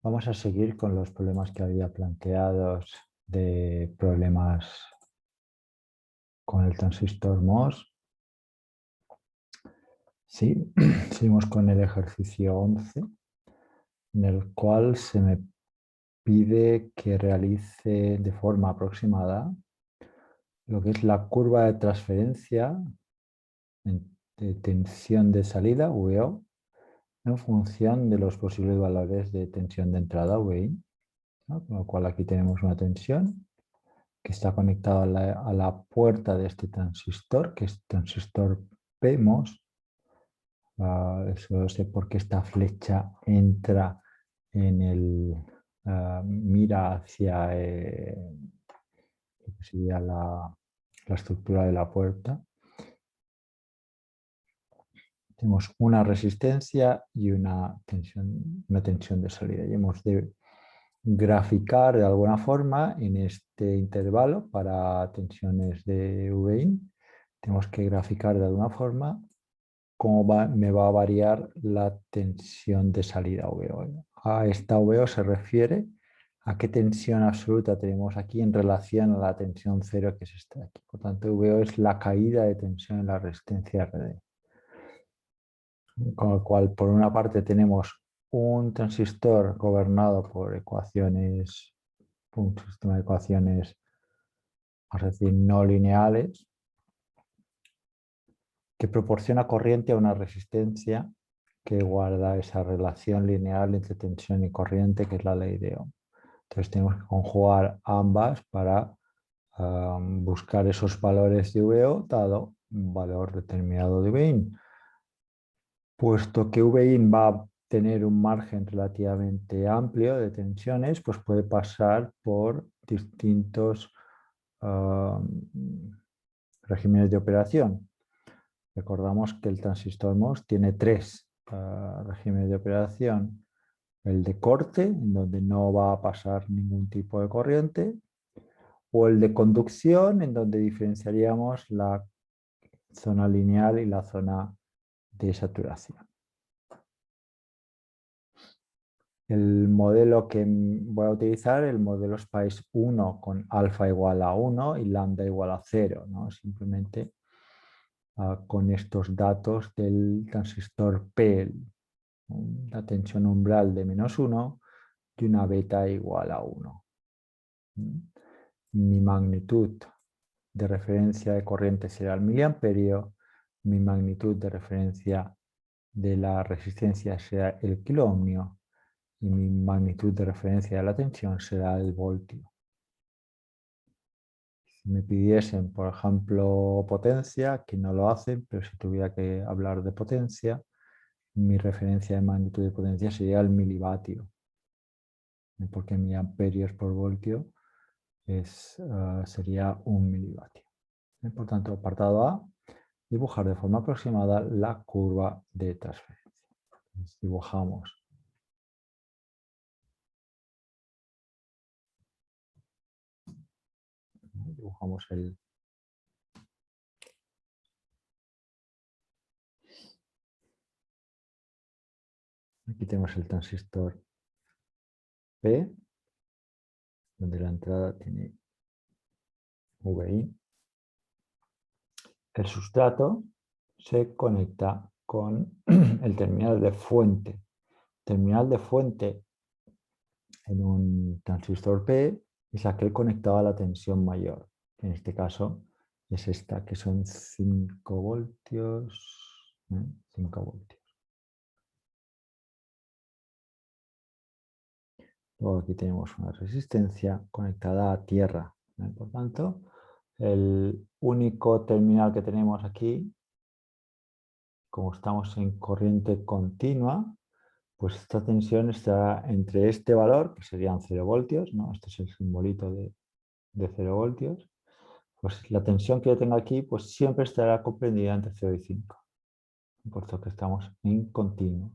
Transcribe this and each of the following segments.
Vamos a seguir con los problemas que había planteados de problemas con el transistor MOS. Sí, seguimos con el ejercicio 11, en el cual se me pide que realice de forma aproximada lo que es la curva de transferencia de tensión de salida, VO, en función de los posibles valores de tensión de entrada, VI, ¿no? Con lo cual aquí tenemos una tensión que está conectada a la puerta de este transistor, que es transistor PMOS. Eso sé por qué esta flecha entra en el... mira hacia lo que sería la estructura de la puerta. Tenemos una resistencia y una tensión de salida. Y hemos de graficar de alguna forma en este intervalo para tensiones de VIN. Tenemos que graficar de alguna forma cómo me va a variar la tensión de salida VO. A esta VO se refiere a qué tensión absoluta tenemos aquí en relación a la tensión cero que es esta de aquí. Por tanto, VO es la caída de tensión en la resistencia RD. Con lo cual, por una parte tenemos un transistor gobernado por ecuaciones, un sistema de ecuaciones, vamos a decir, no lineales, que proporciona corriente a una resistencia que guarda esa relación lineal entre tensión y corriente, que es la ley de Ohm. Entonces tenemos que conjugar ambas para buscar esos valores de VO dado un valor determinado de VIN. Puesto que VIN va a tener un margen relativamente amplio de tensiones, pues puede pasar por distintos regímenes de operación. Recordamos que el transistor MOS tiene tres regímenes de operación. El de corte, en donde no va a pasar ningún tipo de corriente, o el de conducción, en donde diferenciaríamos la zona lineal y la zona de saturación. El modelo que voy a utilizar, el modelo SPICE 1 con alfa igual a 1 y lambda igual a 0, ¿no? Simplemente con estos datos del transistor P, la tensión umbral de -1 y una beta igual a 1. Mi magnitud de referencia de corriente será el miliamperio, mi magnitud de referencia de la resistencia será el kiloohmio y mi magnitud de referencia de la tensión será el voltio. Si me pidiesen, por ejemplo, potencia, que no lo hacen, pero si tuviera que hablar de potencia, mi referencia de magnitud de potencia sería el milivatio, porque mi amperios por voltio sería 1 milivatio. Por tanto, apartado A, dibujar de forma aproximada la curva de transferencia. Entonces, dibujamos el... Aquí tenemos el transistor P, donde la entrada tiene VI. El sustrato se conecta con el terminal de fuente. Terminal de fuente en un transistor P es aquel conectado a la tensión mayor. En este caso es esta, que son 5 voltios. 5 voltios. Luego aquí tenemos una resistencia conectada a tierra. Por tanto, el único terminal que tenemos aquí, como estamos en corriente continua, pues esta tensión está entre este valor, que serían 0 voltios, ¿no? Este es el simbolito de 0 voltios. Pues la tensión que yo tengo aquí, pues siempre estará comprendida entre 0 y 5. Por eso que estamos en continuo.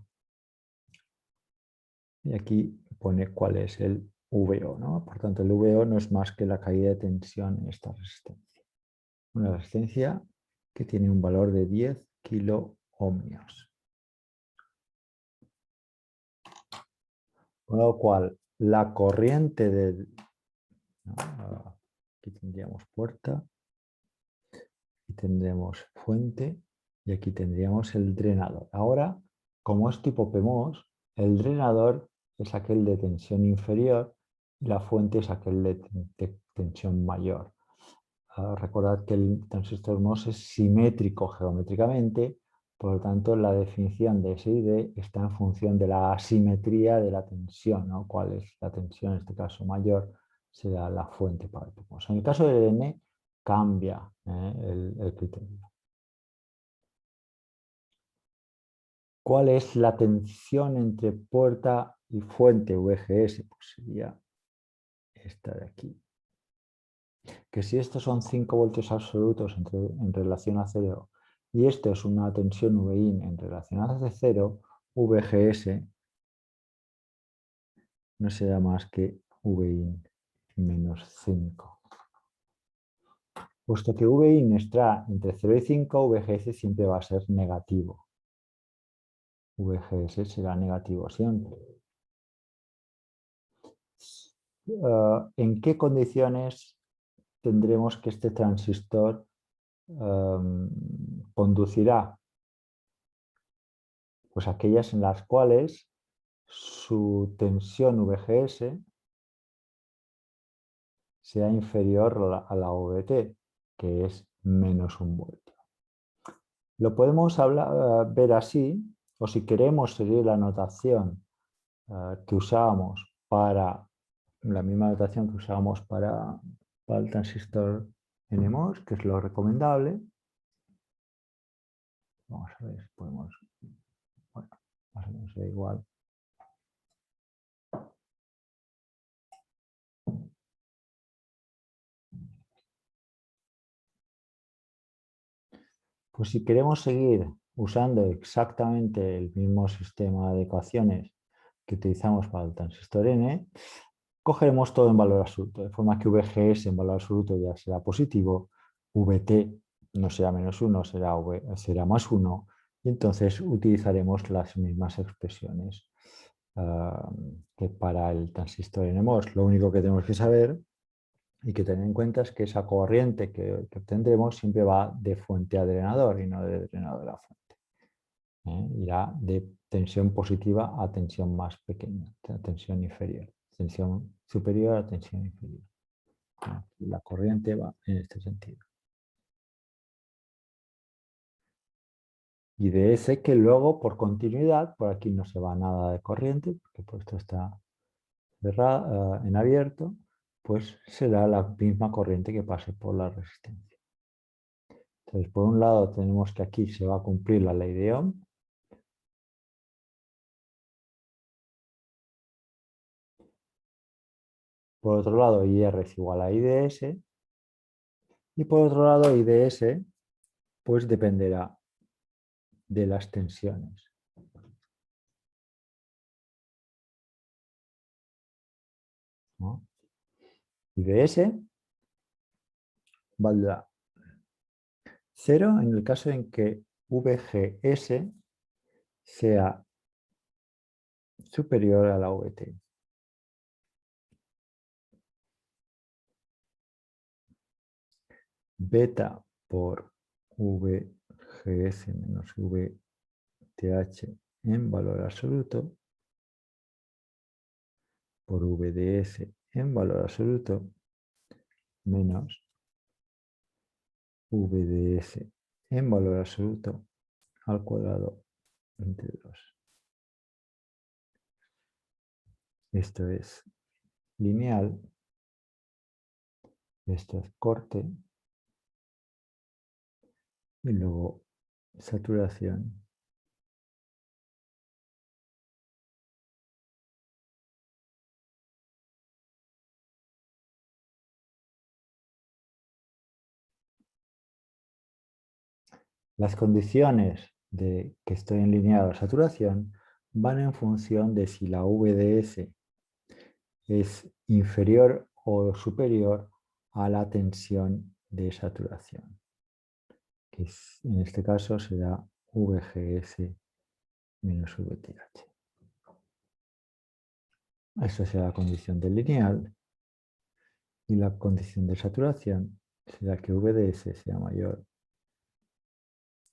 Y aquí pone cuál es el VO, ¿no? Por tanto, el VO no es más que la caída de tensión en esta resistencia. Una resistencia que tiene un valor de 10 kiloohmios. Con lo cual, la corriente del... ¿no? Aquí tendríamos puerta, aquí tendremos fuente y aquí tendríamos el drenador. Ahora, como es tipo PMOS, el drenador es aquel de tensión inferior y la fuente es aquel de tensión mayor. Recordad que el transistor MOS es simétrico geométricamente, por lo tanto la definición de S y D está en función de la asimetría de la tensión, ¿no? ¿Cuál es la tensión? En este caso mayor será la fuente para el PMOS. En el caso del N cambia el criterio. ¿Cuál es la tensión entre puerta y fuente VGS? Pues sería esta de aquí. Que si estos son 5 voltios absolutos en relación a 0 y esto es una tensión Vin en relación a 0, VGS no será más que Vin menos 5. Puesto que Vin está entre 0 y 5, VGS siempre va a ser negativo. VGS será negativo siempre. ¿En qué condiciones tendremos que este transistor conducirá? Pues aquellas en las cuales su tensión VGS sea inferior a la VT, que es menos 1 voltio. Lo podemos ver así, o si queremos seguir la notación que usábamos para la misma notación que usábamos para el transistor NMOS, que es lo recomendable. Vamos a ver si podemos, bueno, más o menos da igual. Pues si queremos seguir usando exactamente el mismo sistema de ecuaciones que utilizamos para el transistor N, cogeremos todo en valor absoluto, de forma que VGS en valor absoluto ya será positivo, VT no será menos 1, será más 1, y entonces utilizaremos las mismas expresiones que para el transistor NMOS. Lo único que tenemos que saber y que tener en cuenta es que esa corriente que obtendremos siempre va de fuente a drenador y no de drenador a fuente. Irá de tensión positiva a tensión más pequeña, a tensión inferior, tensión superior a tensión inferior. La corriente va en este sentido. Y de ese que luego, por continuidad, por aquí no se va nada de corriente, porque por esto está cerrado, en abierto, pues será la misma corriente que pase por la resistencia. Entonces, por un lado tenemos que aquí se va a cumplir la ley de Ohm. Por otro lado, IR es igual a IDS. Y por otro lado, IDS pues dependerá de las tensiones. ¿No? IDS valdrá 0 en el caso en que VGS sea superior a la VT. Beta por VGS menos VTH en valor absoluto por VDS en valor absoluto menos VDS en valor absoluto al cuadrado entre 2. Esto es lineal, esto es corte y luego saturación. Las condiciones de que estoy en lineal o saturación van en función de si la VDS es inferior o superior a la tensión de saturación, que en este caso será VGS menos VTH. Esta será la condición del lineal. Y la condición de saturación será que V de S sea mayor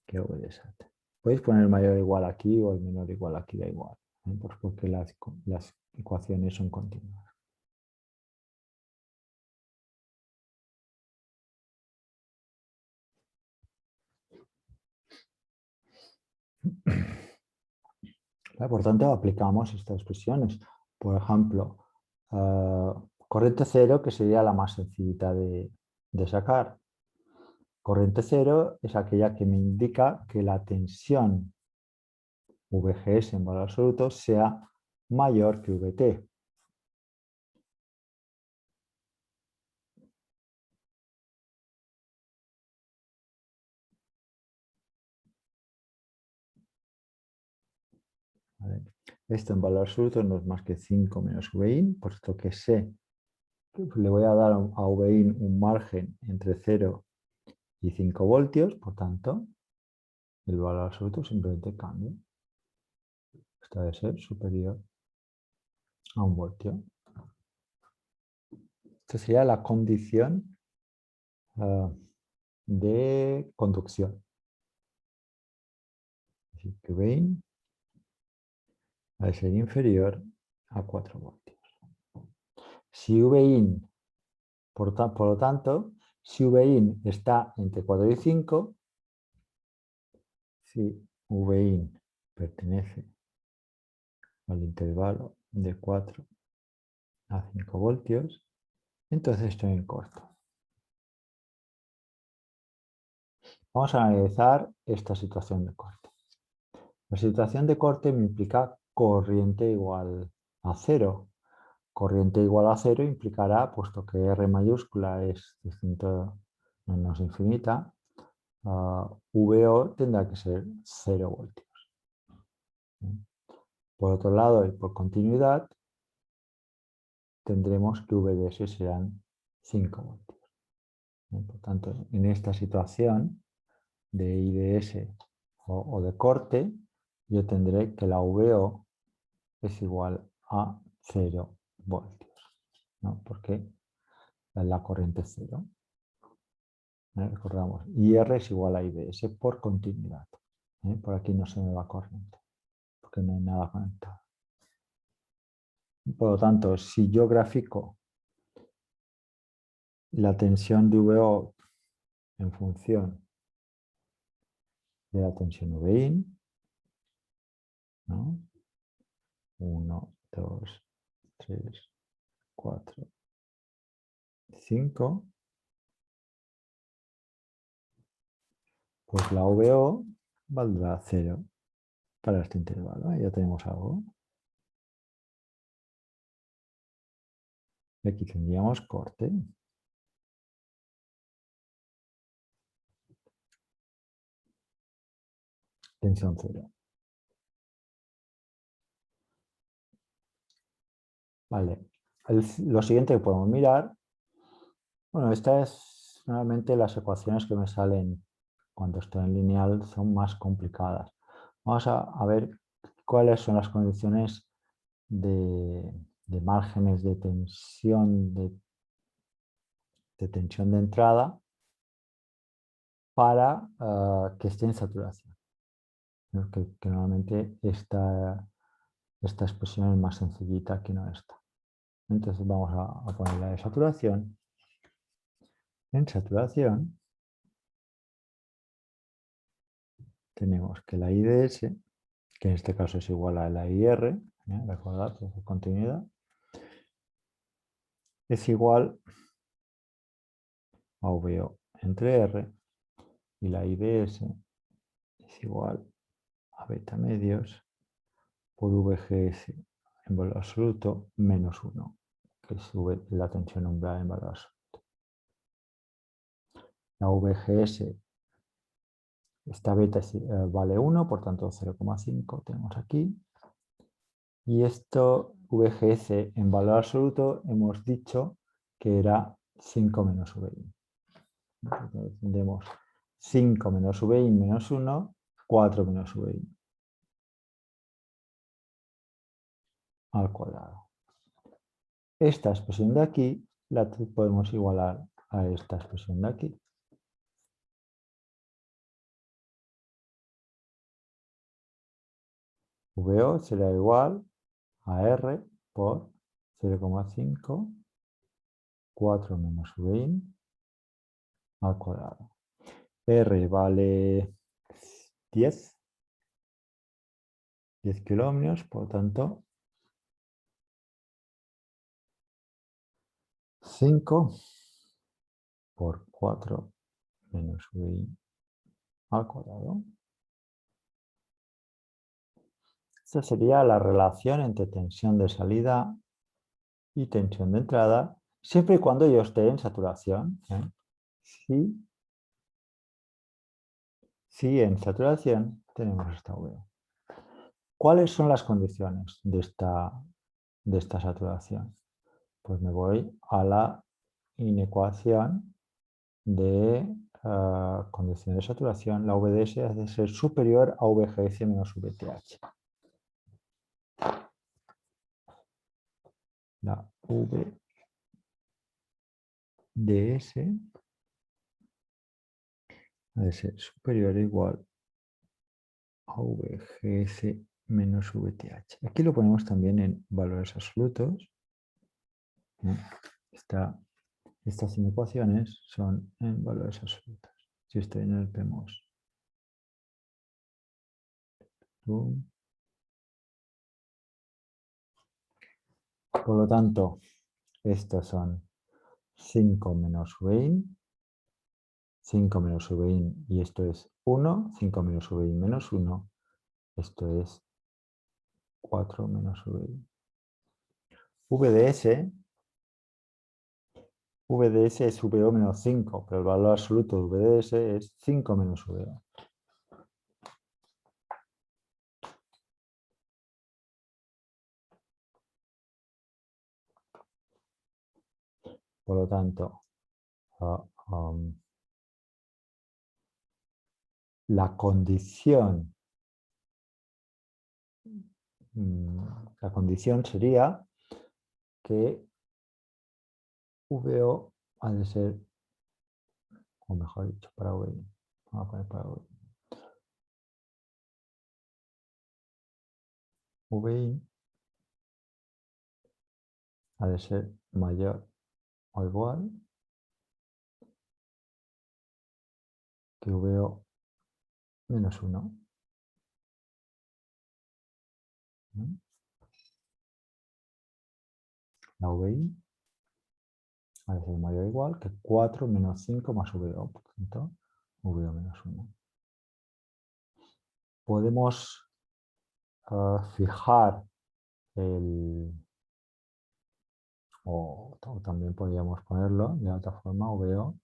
que V de SAT. Podéis poner el mayor igual aquí o el menor igual aquí, da igual, ¿eh? Porque las ecuaciones son continuas. Por tanto, aplicamos estas expresiones. Por ejemplo, corriente cero, que sería la más sencillita de sacar. Corriente cero es aquella que me indica que la tensión VGS en valor absoluto sea mayor que VT. ¿Vale? Esto en valor absoluto no es más que 5 menos Vin, puesto que sé que le voy a dar a Vin un margen entre 0 y 5 voltios, por tanto, el valor absoluto simplemente cambia. Esto debe ser superior a 1 voltio. Esta sería la condición de conducción. Así que Vin va a ser inferior a 4 voltios. Si Vin, por lo tanto, si Vin está entre 4 y 5, si Vin pertenece al intervalo de 4 a 5 voltios, entonces estoy en corto. Vamos a analizar esta situación de corte. La situación de corte me implica corriente igual a 0. Corriente igual a 0 implicará, puesto que R mayúscula es distinto menos infinita, VO tendrá que ser 0 voltios. Por otro lado, y por continuidad, tendremos que VDS serán 5 voltios. Por tanto, en esta situación de IDS o de corte, yo tendré que la VO es igual a 0 voltios, ¿no? Porque la corriente es 0. Recordamos, IR es igual a IDS por continuidad. Por aquí no se me va corriente, porque no hay nada conectado. Por lo tanto, si yo grafico la tensión de VO en función de la tensión VIN, ¿no? 1, 2, 3, 4, 5, pues la VO valdrá 0 para este intervalo. Ya tenemos algo. Y aquí tendríamos corte. Tensión 0. Vale. Lo siguiente que podemos mirar, bueno, esta es normalmente las ecuaciones que me salen cuando estoy en lineal son más complicadas. Vamos a ver cuáles son las condiciones de márgenes de tensión de entrada para que esté en saturación. Que normalmente esta expresión es más sencillita que no esta. Entonces vamos a poner la de saturación. En saturación tenemos que la IDS, que en este caso es igual a la IR, recordad, por continuidad, es igual a VO entre R y la IDS es igual a beta medios por VGS en valor absoluto menos 1, que sube la tensión umbral en valor absoluto. La VGS, esta beta vale 1, por tanto 0,5 tenemos aquí. Y esto, VGS en valor absoluto, hemos dicho que era 5 menos VI. Tendremos 5 menos VI menos 1, 4 menos VI al cuadrado. esta expresión de aquí la podemos igualar a esta expresión de aquí. VO será igual a R por 0,5, 4 menos VIN al cuadrado. R vale 10 kiloohmios, por tanto 5 por 4 menos VIN al cuadrado. Esta sería la relación entre tensión de salida y tensión de entrada, siempre y cuando yo esté en saturación. Si en saturación tenemos esta V. ¿Cuáles son las condiciones de esta saturación? Pues me voy a la inecuación de condición de saturación. La VDS ha de ser superior a VGS menos VTH. La VDS ha de ser superior o igual a VGS menos VTH. Aquí lo ponemos también en valores absolutos. Estas inecuaciones son en valores absolutos. Si estoy en el PMOS. Por lo tanto, estos son 5 menos VIN, 5 menos VIN y esto es 1, 5 menos VIN menos 1, esto es 4 menos VIN. VDS es VO menos 5, pero el valor absoluto de VDS es 5 menos VO. Por lo tanto, la condición sería que VO ha de ser, o mejor dicho, para VI. Vamos a poner para VI. VI ha de ser mayor o igual que VO menos 1. La VI ha de ser mayor o igual que 4 menos 5 más VO. Por tanto, VO menos 1. Podemos fijar o también podríamos ponerlo de otra forma, VO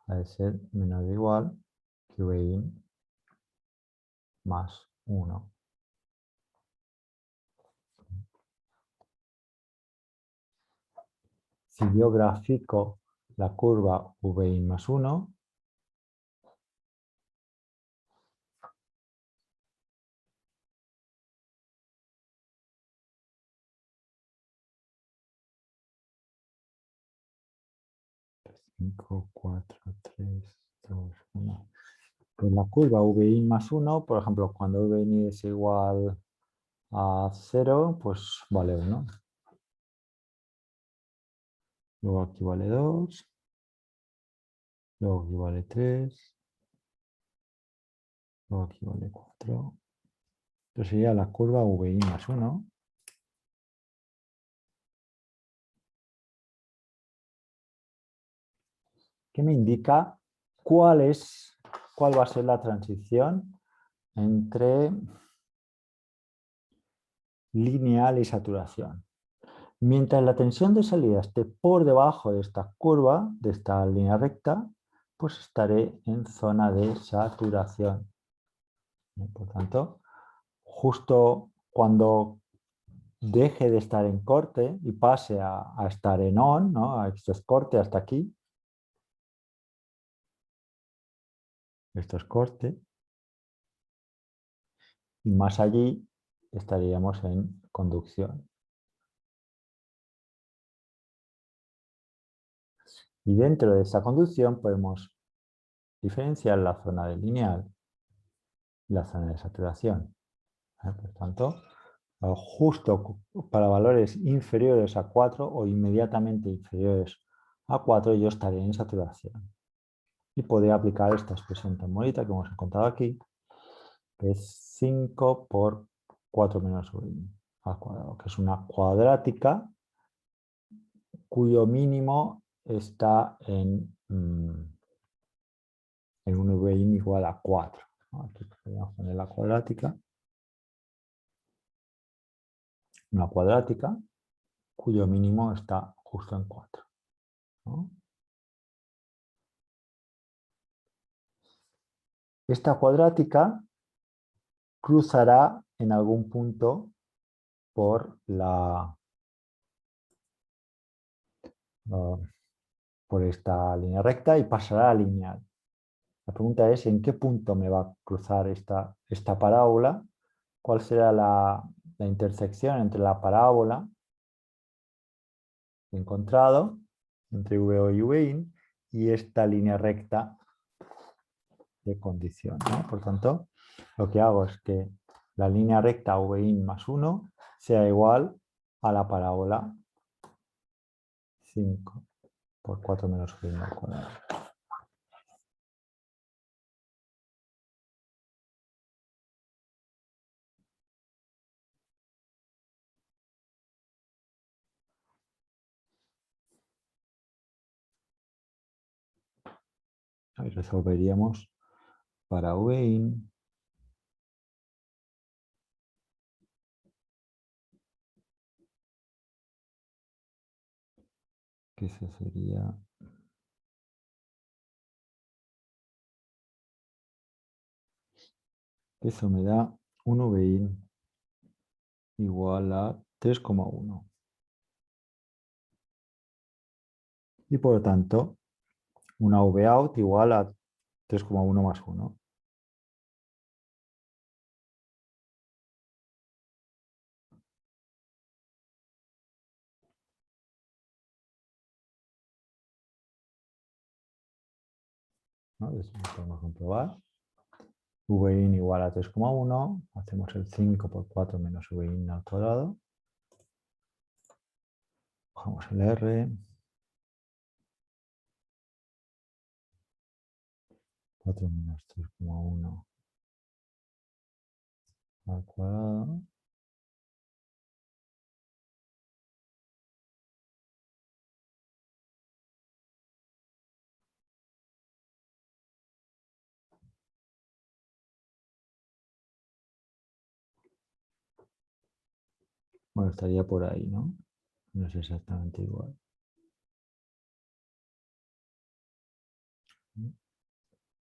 ha de ser menor o igual que VI más 1. Si yo grafico la curva VI más 1, pues la curva VI más 1, por ejemplo, cuando VI es igual a 0, pues vale 1. Luego aquí vale 2. Luego aquí vale 3. Luego aquí vale 4. Esto sería la curva VI más 1. Que me indica cuál va a ser la transición entre lineal y saturación. Mientras la tensión de salida esté por debajo de esta curva, de esta línea recta, pues estaré en zona de saturación. Por tanto, justo cuando deje de estar en corte y pase a estar en on, ¿no? Esto es corte hasta aquí. Esto es corte. Y más allí estaríamos en conducción. Y dentro de esa conducción podemos diferenciar la zona de lineal y la zona de saturación. Por tanto, justo para valores inferiores a 4 o inmediatamente inferiores a 4 yo estaré en saturación. Y podría aplicar esta expresión tan bonita que hemos encontrado aquí, que es 5 por 4 menos v al cuadrado, que es una cuadrática cuyo mínimo está en un v igual a 4. Aquí podríamos poner la cuadrática. Una cuadrática cuyo mínimo está justo en 4. ¿No? Esta cuadrática cruzará en algún punto por por esta línea recta y pasará a lineal. La pregunta es en qué punto me va a cruzar esta parábola, cuál será la intersección entre la parábola que he encontrado entre VO y VIN y esta línea recta de condición, ¿no? Por tanto, lo que hago es que la línea recta VIN más 1 sea igual a la parábola 5 por 4 menos VIN al cuadrado. Y resolveríamos para VIN que eso sería eso me da un VIN igual a 3,1 y por lo tanto una VOUT igual a 3,1 más 1. ¿No? Eso lo podemos comprobar. VIN igual a 3,1, hacemos el 5 por 4 menos VIN al cuadrado. Cogemos el R, 4 menos 3,1 al cuadrado. Bueno, estaría por ahí, ¿no? No es exactamente igual.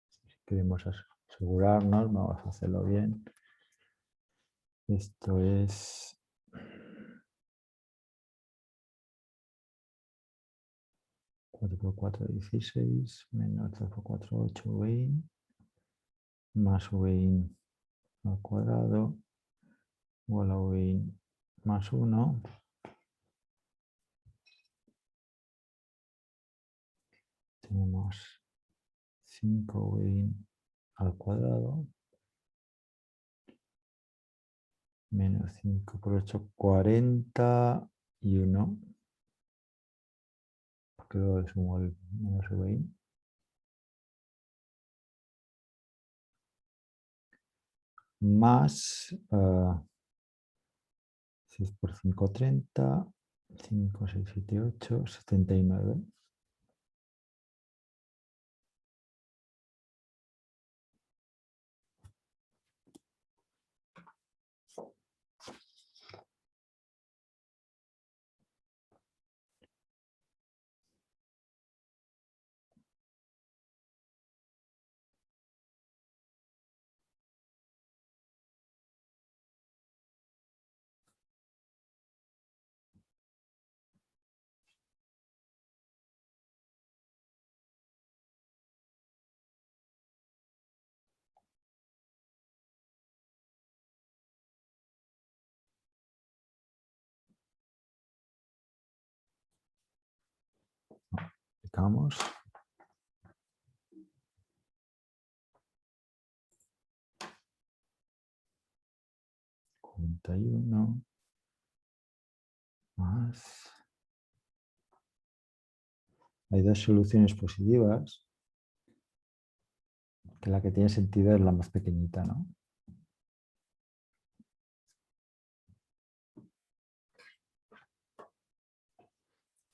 Si queremos asegurarnos, vamos a hacerlo bien. Esto es 4 por 4, 16, menos 3 por 4, 8 VIN, más VIN al cuadrado, igual a VIN más 1. Tenemos 5 VIN al cuadrado, menos 5 por 8, 41. Porque luego le sumo el menos VIN. Más 6 por 5, 30. 5, 6, 7, 8, 79. multiplicamos. ...41 más... Hay dos soluciones positivas, que la que tiene sentido es la más pequeñita, ¿no?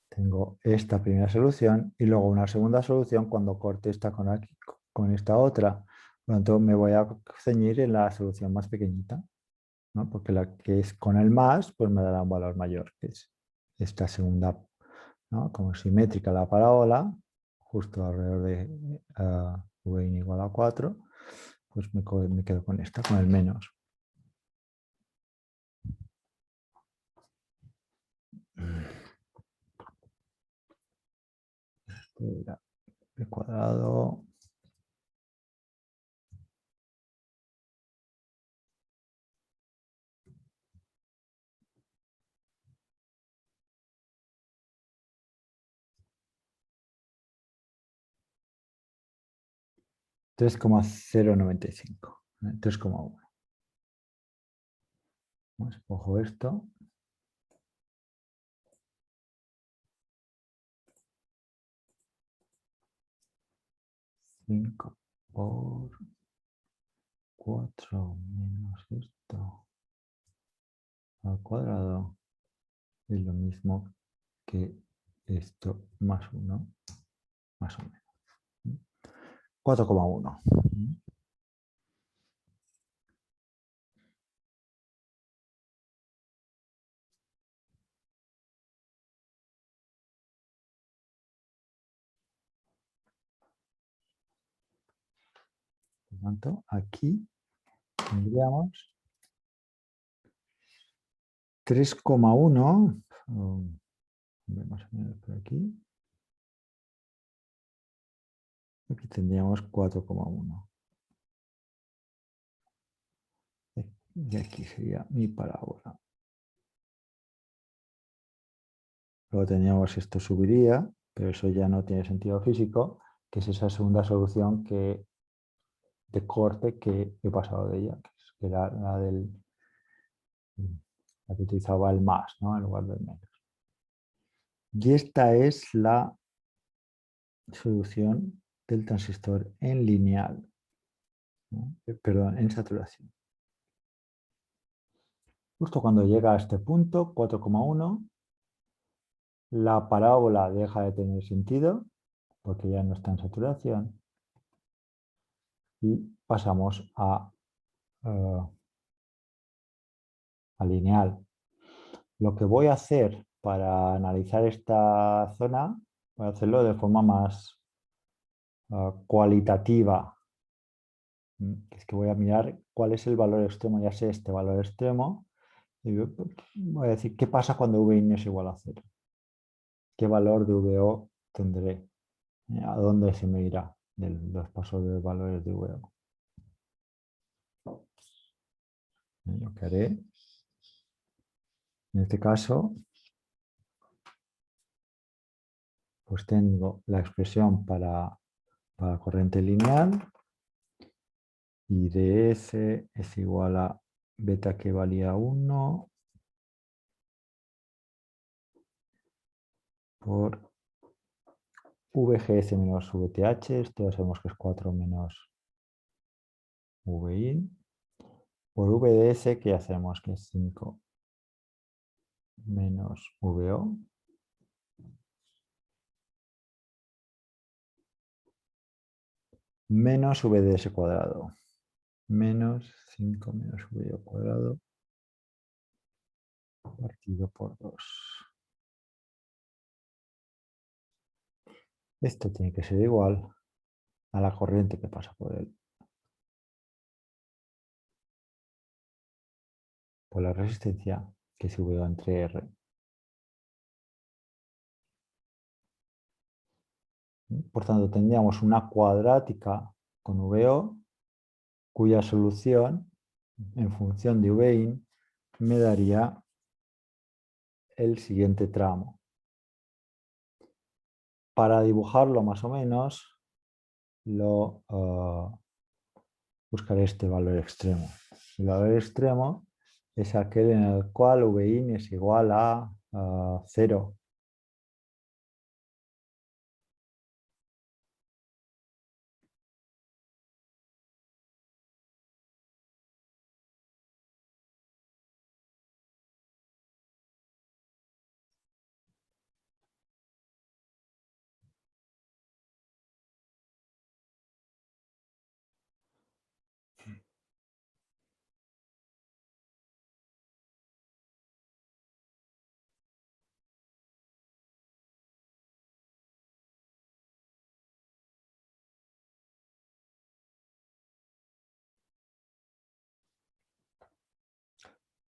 Tengo esta primera solución y luego una segunda solución cuando corte esta con, aquí, con esta otra. Por lo tanto, me voy a ceñir en la solución más pequeñita, ¿no? Porque la que es con el más, pues me dará un valor mayor, que es esta segunda, ¿no? Como simétrica la parábola, justo alrededor de v igual a 4, pues me quedo con esta, con el menos. Esto era b cuadrado 3,095, 3,1. Cojo esto. Cinco por 4 menos esto al cuadrado es lo mismo que esto más 1, más o menos. 4,1. Por lo tanto, aquí tendríamos 3,1, más o menos por aquí. Aquí tendríamos 4,1. Y aquí sería mi parábola. Luego tendríamos esto subiría, pero eso ya no tiene sentido físico, que es esa segunda solución de corte que he pasado de ella, que era la que utilizaba el más, ¿no? En lugar del menos. Y esta es la solución del transistor en lineal, ¿no? Perdón, en saturación. Justo cuando llega a este punto, 4,1, la parábola deja de tener sentido, porque ya no está en saturación, y pasamos a lineal. Lo que voy a hacer para analizar esta zona, voy a hacerlo de forma más cualitativa. Es que voy a mirar cuál es el valor extremo, ya sé este valor extremo, y voy a decir qué pasa cuando V no es igual a 0. ¿Qué valor de VO tendré? ¿A dónde se me irá de los pasos de valores de VO? Lo que haré, en este caso, pues tengo la expresión para corriente lineal, y ds es igual a beta que valía 1 por VGS menos VTH, esto ya sabemos que es 4 menos VI, por VDS que ya sabemos que es 5 menos VO, menos VDS cuadrado, menos 5 menos VO cuadrado partido por 2. Esto tiene que ser igual a la corriente que pasa por él, por la resistencia que es VO entre R. Por tanto, tendríamos una cuadrática con VO, cuya solución, en función de Vin, me daría el siguiente tramo. para dibujarlo más o menos, buscaré este valor extremo. El valor extremo es aquel en el cual Vin es igual a 0.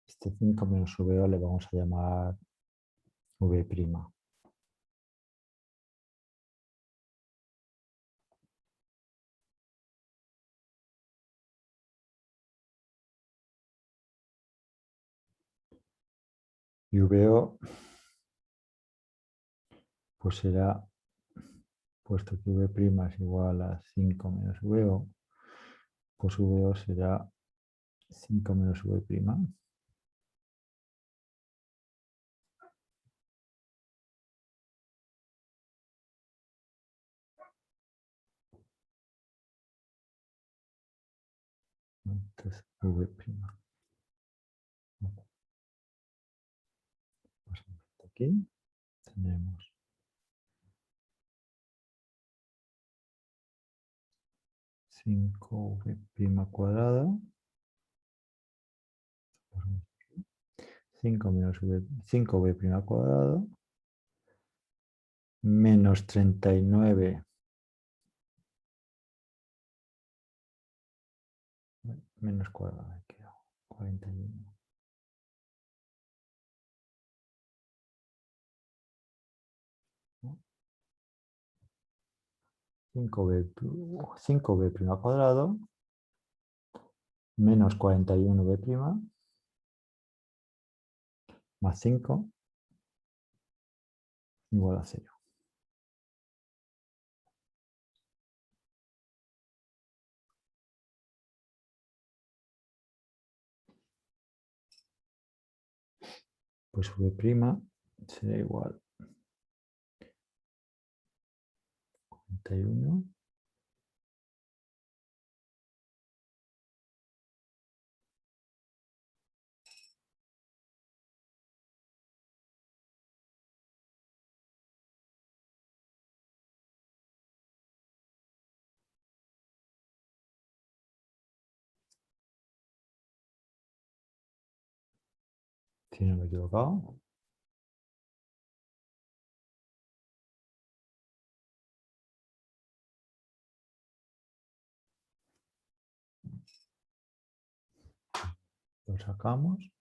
Este 5 menos VO le vamos a llamar V'. Y VO, pues será, puesto que V' es igual a 5 menos VO, pues VO será 5 menos V'. Entonces, V'. Pasamos hasta aquí. Tenemos 5V' cuadrado. 5 menos 5V' cuadrado menos 39 menos cuadrado, 41. 5V' cuadrado menos 41V' más 5 igual a 0. Pues V' será igual a 41 si no me he equivocado. Lo sacamos.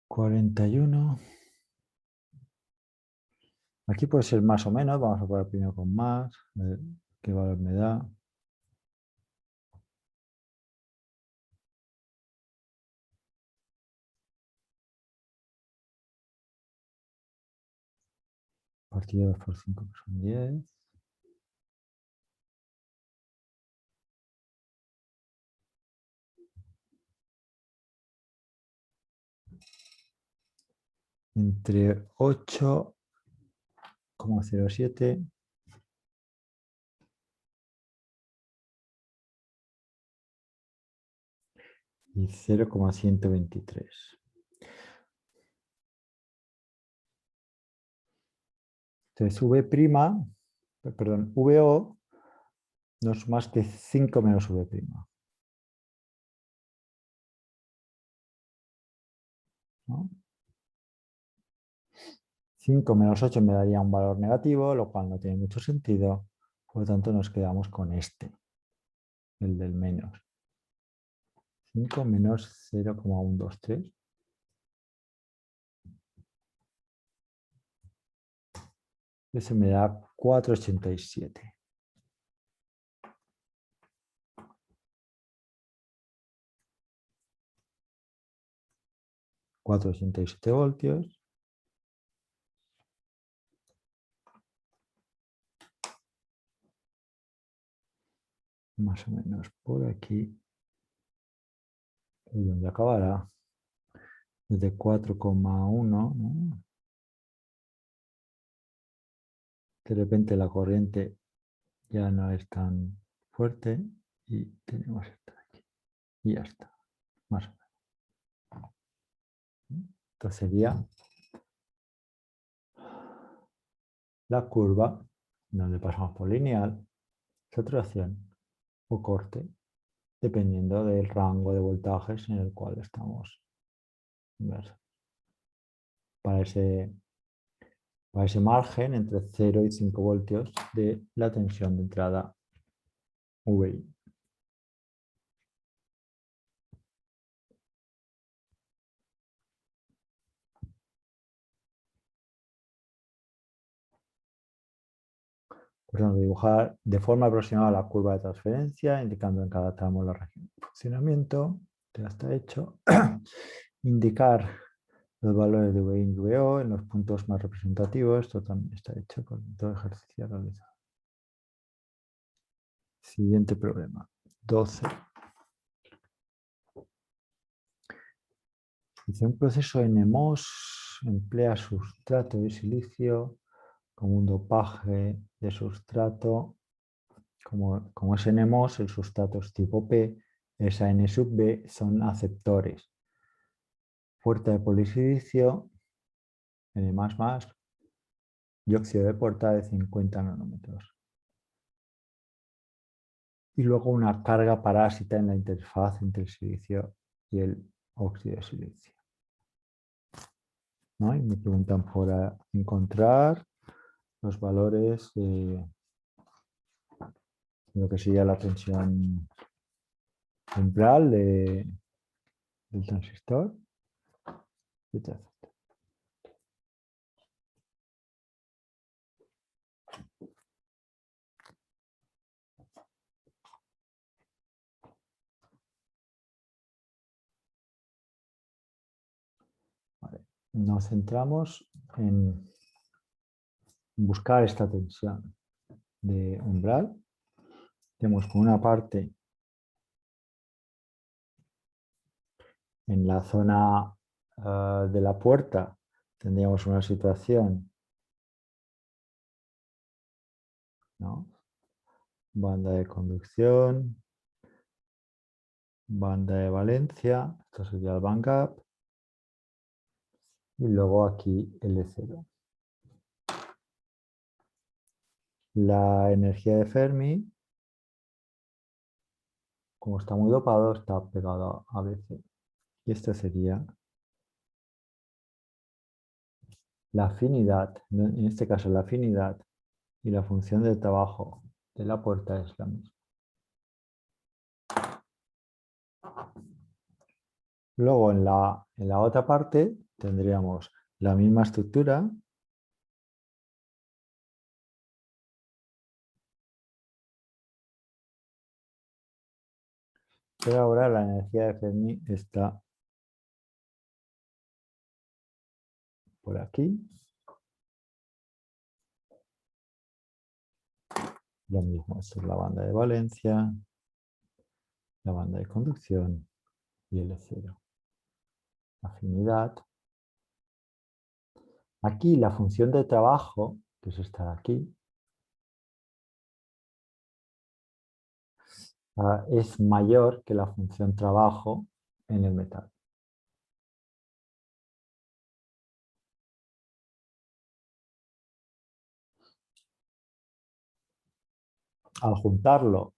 41. Aquí puede ser más o menos. Vamos a poner primero con más. A ver qué valor me da. Partido 2 por 5 que son 10. Entre 8,07 y 0,123. Entonces, VO no es más que 5 menos V'. ¿No? 5 menos 8 me daría un valor negativo, lo cual no tiene mucho sentido. Por lo tanto, nos quedamos con este, el del menos. 5 menos 0,123. Ese me da 4,87. 4,87 voltios. más o menos por aquí, y donde acabará, desde 4,1, ¿no? De repente la corriente ya no es tan fuerte y tenemos esto de aquí. Y ya está, más o menos. Esto sería la curva donde pasamos por lineal, saturación o corte, dependiendo del rango de voltajes en el cual estamos inmersos. Para ese margen entre 0 y 5 voltios de la tensión de entrada VI. Por tanto, dibujar de forma aproximada la curva de transferencia, indicando en cada tramo la región de funcionamiento. Ya está hecho. Indicar los valores de VI y VO en los puntos más representativos. Esto también está hecho con todo ejercicio realizado. Siguiente problema. 12. Dice, un proceso NMOS emplea sustrato de silicio como un dopaje de sustrato. Como es NMOS, el sustrato es tipo P, esa N sub B son aceptores. Puerta de polisilicio, N++, dióxido de puerta de 50 nanómetros. Y luego una carga parásita en la interfaz entre el silicio y el óxido de silicio. ¿No? Y me preguntan por encontrar los valores de lo que sería la tensión umbral del transistor. Vale. Nos centramos en buscar esta tensión de umbral. Tenemos por una parte en la zona de la puerta tendríamos una situación, ¿no? Banda de conducción, banda de valencia, esto sería el band gap, y luego aquí L0. La energía de Fermi, como está muy dopado, está pegado a BC. Y esto sería la afinidad, en este caso la afinidad y la función de trabajo de la puerta es la misma. Luego en la otra parte tendríamos la misma estructura, pero ahora la energía de Fermi está por aquí. Lo mismo, esto es la banda de valencia, la banda de conducción y L0. Afinidad. Aquí la función de trabajo, que es esta de aquí, es mayor que la función trabajo en el metal. Al juntarlo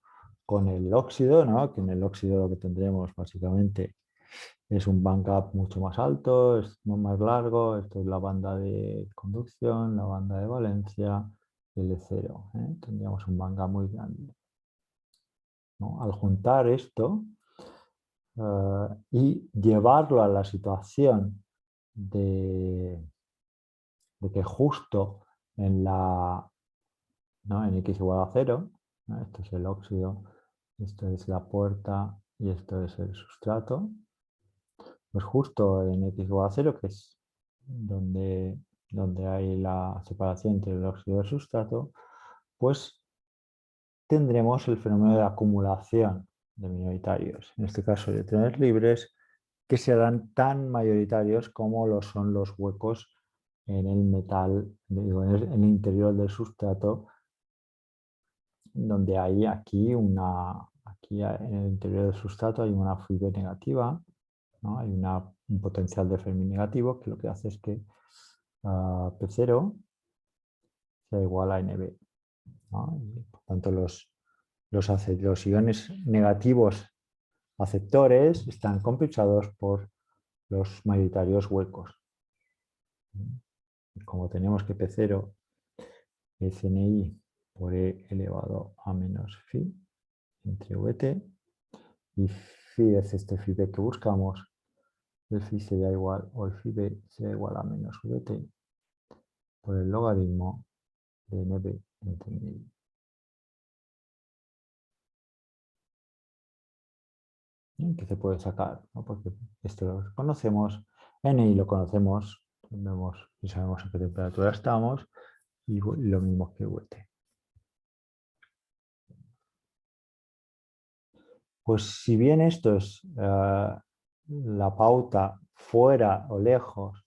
con el óxido, ¿no? Que en el óxido lo que tendremos básicamente es un band gap mucho más alto, es más largo, esto es la banda de conducción, la banda de valencia, L0. Tendríamos un band gap muy grande, ¿no? Al juntar esto y llevarlo a la situación de que justo en ¿no? En x igual a 0, ¿no? Esto es el óxido, esto es la puerta y esto es el sustrato. Pues justo en x igual a 0, que es donde hay la separación entre el óxido y el sustrato, pues tendremos el fenómeno de acumulación de minoritarios, en este caso electrones libres, que serán tan mayoritarios como lo son los huecos en el metal, digo, en el interior del sustrato, donde hay aquí en el interior del sustrato hay una Phi negativa, ¿no? Hay un potencial de Fermi negativo que lo que hace es que P0 sea igual a NB, ¿no? Y, por tanto, los iones negativos aceptores están compensados por los mayoritarios huecos. Como tenemos que P0 es NI por E elevado a menos phi entre VT, y phi es este phi b que buscamos, el phi sería igual, o el phi b sería igual a menos VT por el logaritmo de NB entre NI. Que se puede sacar, ¿no? Porque esto lo conocemos, NI lo conocemos, vemos y sabemos a qué temperatura estamos, y lo mismo que VT. Pues si bien esto es la pauta fuera o lejos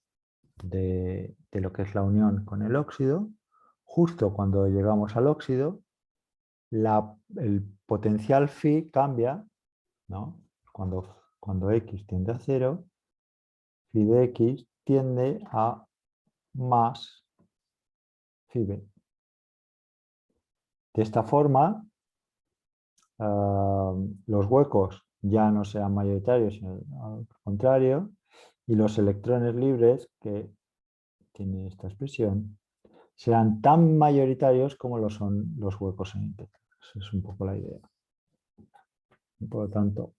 de lo que es la unión con el óxido, justo cuando llegamos al óxido, el potencial phi cambia, ¿no? Cuando x tiende a 0, phi de x tiende a más phi b. De esta forma, los huecos ya no serán mayoritarios, sino al contrario, y los electrones libres, que tiene esta expresión, serán tan mayoritarios como lo son los huecos en íntegro. Esa es un poco la idea. Por lo tanto,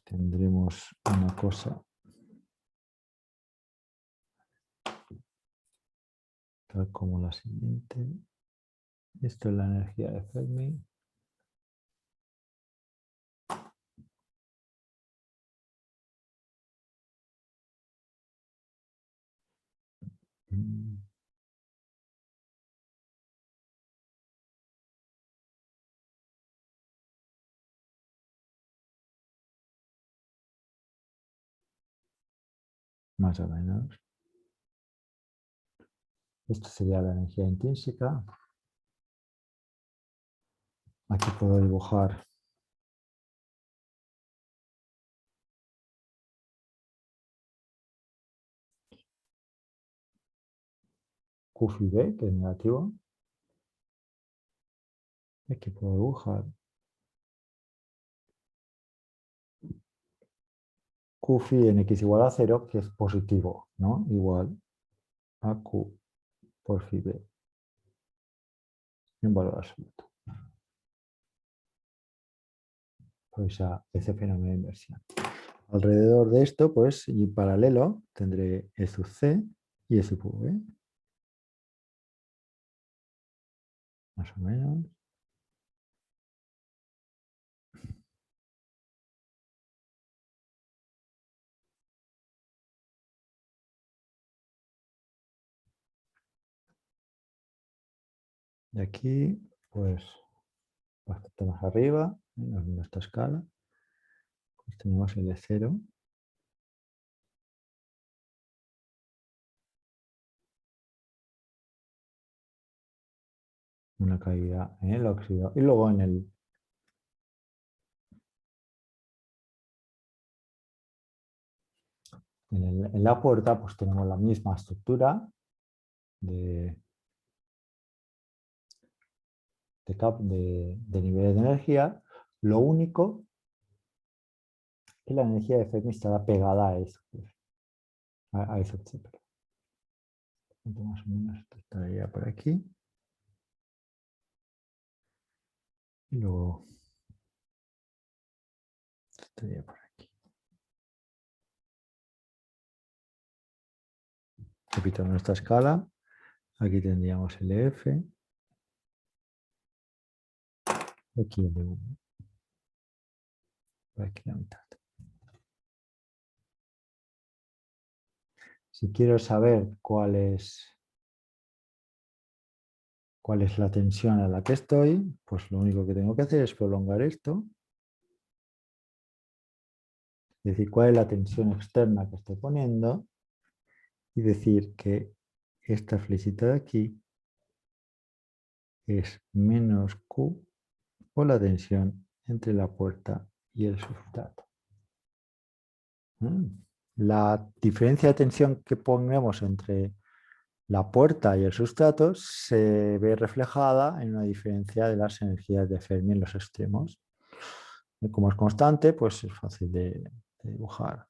tendremos una cosa tal como la siguiente. Esto es la energía de Fermi. Más o menos. Esto sería la energía intrínseca. Aquí puedo dibujar Q phi b, que es negativo. Aquí puedo dibujar Q phi en x igual a 0, que es positivo, ¿no? Igual a Q por phi b en valor absoluto. Pues a ese fenómeno de inversión. Alrededor de esto, pues, y paralelo, tendré E sub C y E sub V, más o menos. Y aquí, pues, bastante más arriba, en nuestra escala, pues tenemos el E0. Una caída en el óxido. Y luego en la puerta, pues tenemos la misma estructura de niveles de energía. Lo único que la energía de Fermi estará pegada a eso. A eso, más o menos esto estaría por aquí. Y luego estaría por aquí. Repito nuestra escala. Aquí tendríamos el F. Aquí el V. Por aquí la mitad. Si quiero saber cuál es ¿Cuál es la tensión a la que estoy? Pues lo único que tengo que hacer es prolongar esto. Es decir, cuál es la tensión externa que estoy poniendo y decir que esta flechita de aquí es menos Q por la tensión entre la puerta y el sustrato. La diferencia de tensión que pongamos entre la puerta y el sustrato se ve reflejada en una diferencia de las energías de Fermi en los extremos. Y como es constante, pues es fácil de dibujar.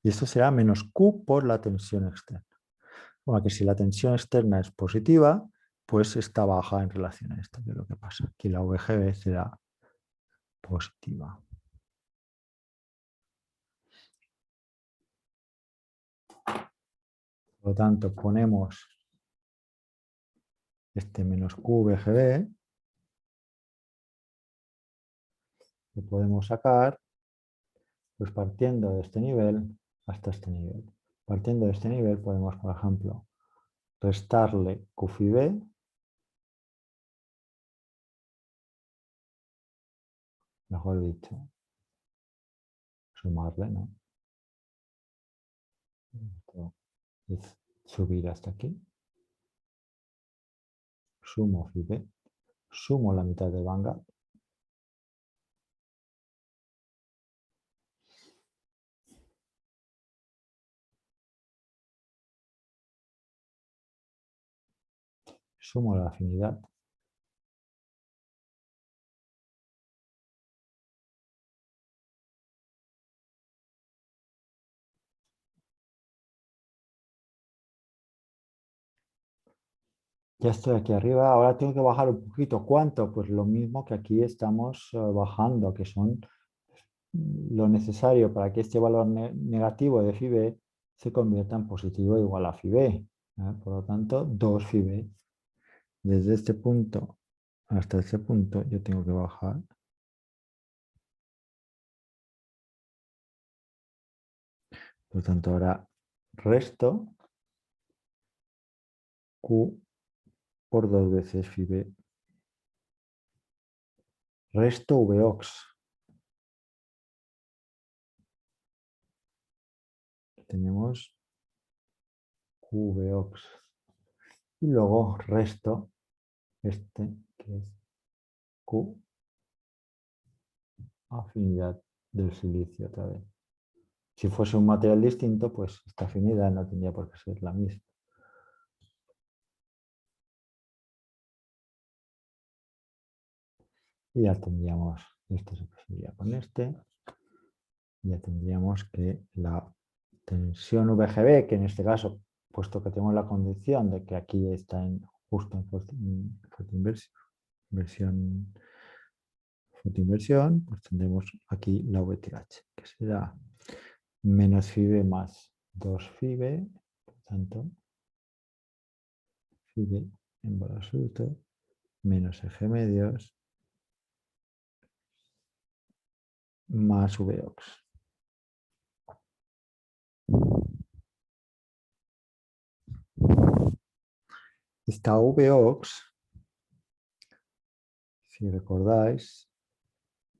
Y esto será menos Q por la tensión externa. Bueno, que si la tensión externa es positiva, pues está baja en relación a esto, que es lo que pasa. Aquí la VGB será positiva. Por lo tanto, ponemos este menos Q VGB, lo podemos sacar pues partiendo de este nivel hasta este nivel. Partiendo de este nivel podemos, por ejemplo, restarle Q phi B, mejor dicho, sumarle, ¿no? Esto es subir hasta aquí. Sumo phi B, sumo la mitad de Vanguard. Sumo la afinidad. Ya estoy aquí arriba, ahora tengo que bajar un poquito. ¿Cuánto? Pues lo mismo que aquí estamos bajando, que son lo necesario para que este valor negativo de phi b se convierta en positivo igual a phi b. Por lo tanto, 2 phi b. Desde este punto hasta este punto yo tengo que bajar. Por lo tanto, ahora resto Q por 2 veces phi b. Resto Vox. Tenemos QVox. Y luego resto este, que es Q, afinidad del silicio otra vez. Si fuese un material distinto, pues esta afinidad no tendría por qué ser la misma. Y ya tendríamos, esto se pasaría con este, ya tendríamos que la tensión VGB, que en este caso, puesto que tenemos la condición de que aquí está justo en fotoinversión, pues tendremos aquí la VTH, que será menos phi b más 2 phi b, por tanto, phi b en valor absoluto, menos eje medios, más Vox. Esta Vox, si recordáis,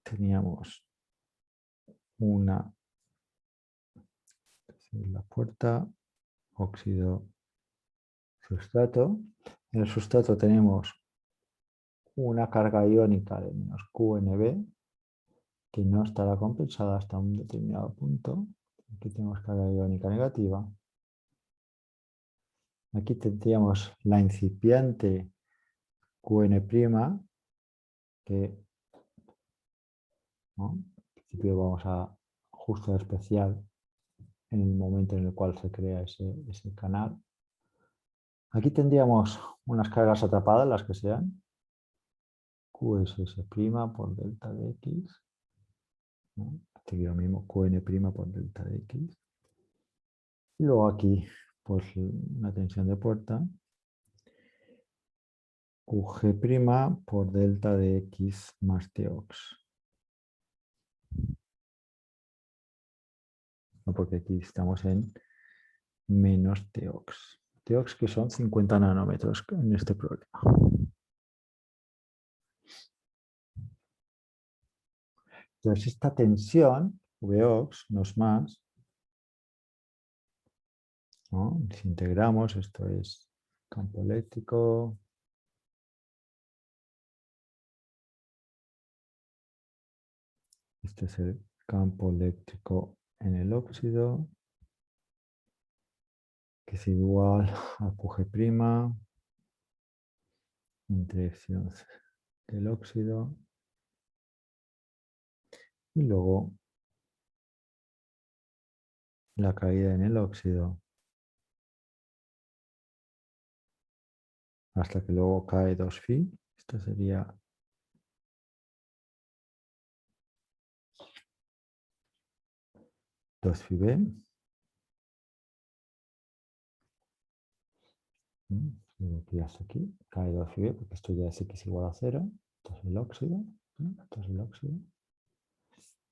teníamos una, la puerta, óxido, sustrato. En el sustrato tenemos una carga iónica de menos QNB, que no estará compensada hasta un determinado punto. Aquí tenemos carga iónica negativa. Aquí tendríamos la incipiente Qn', que ¿no? En principio vamos a ajustar especial en el momento en el cual se crea ese canal. Aquí tendríamos unas cargas atrapadas, las que sean, QSS' por delta de X, ¿no? Aquí lo mismo, Qn' por delta de X. Y luego aquí, pues una tensión de puerta, QG' por delta de X más Tox. ¿No? Porque aquí estamos en menos Tox. Tox que son 50 nanómetros en este problema. Entonces esta tensión, Vox, no es más, ¿no? Si integramos, esto es campo eléctrico, este es el campo eléctrico en el óxido, que es igual a QG' entre epsilon del óxido y luego la caída en el óxido hasta que luego cae 2phi. Esto sería 2phi-b. De aquí hasta aquí cae 2phi-b porque esto ya es x igual a 0. Esto es el óxido. Esto es el óxido.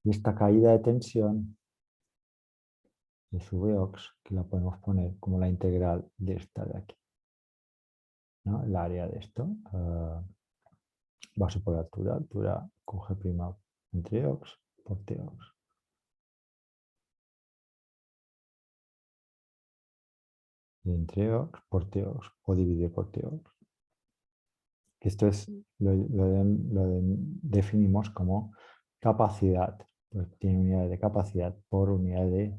Y esta caída de tensión de su Vox, que la podemos poner como la integral de esta de aquí, ¿no? El área de esto base por altura QG' entre Ox por Tox. Y entre Ox por Tox o dividido por Tox. Esto es definimos como capacidad, pues tiene unidad de capacidad por unidad de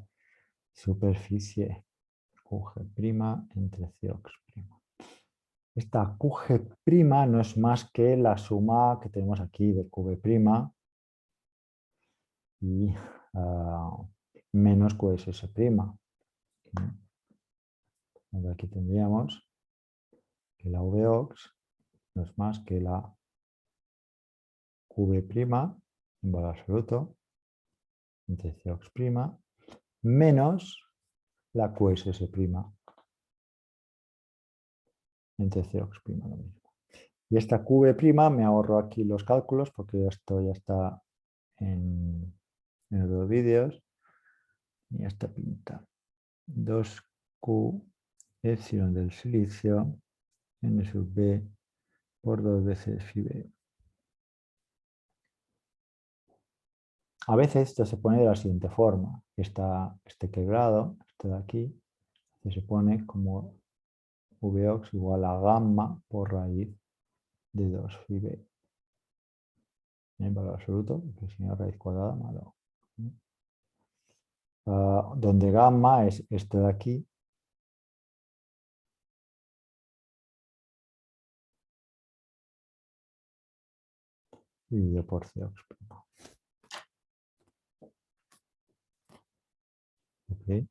superficie QG' entre Cox'. Esta QG' no es más que la suma que tenemos aquí de QB' y menos QSS'. Aquí tendríamos que la Vox no es más que la QB' en valor absoluto entre Cox' menos la QSS' entre Cox', lo mismo. Y esta QB' me ahorro aquí los cálculos porque esto ya está en los vídeos. Y esta pinta 2Q epsilon del silicio n sub b por 2 veces phi b. A veces esto se pone de la siguiente forma. Este quebrado, esto de aquí, se pone como Vox igual a gamma por raíz de 2 phi b. En valor absoluto, que si no raíz cuadrada malo. Donde gamma es esto de aquí. Dividido por Cox'. Okay.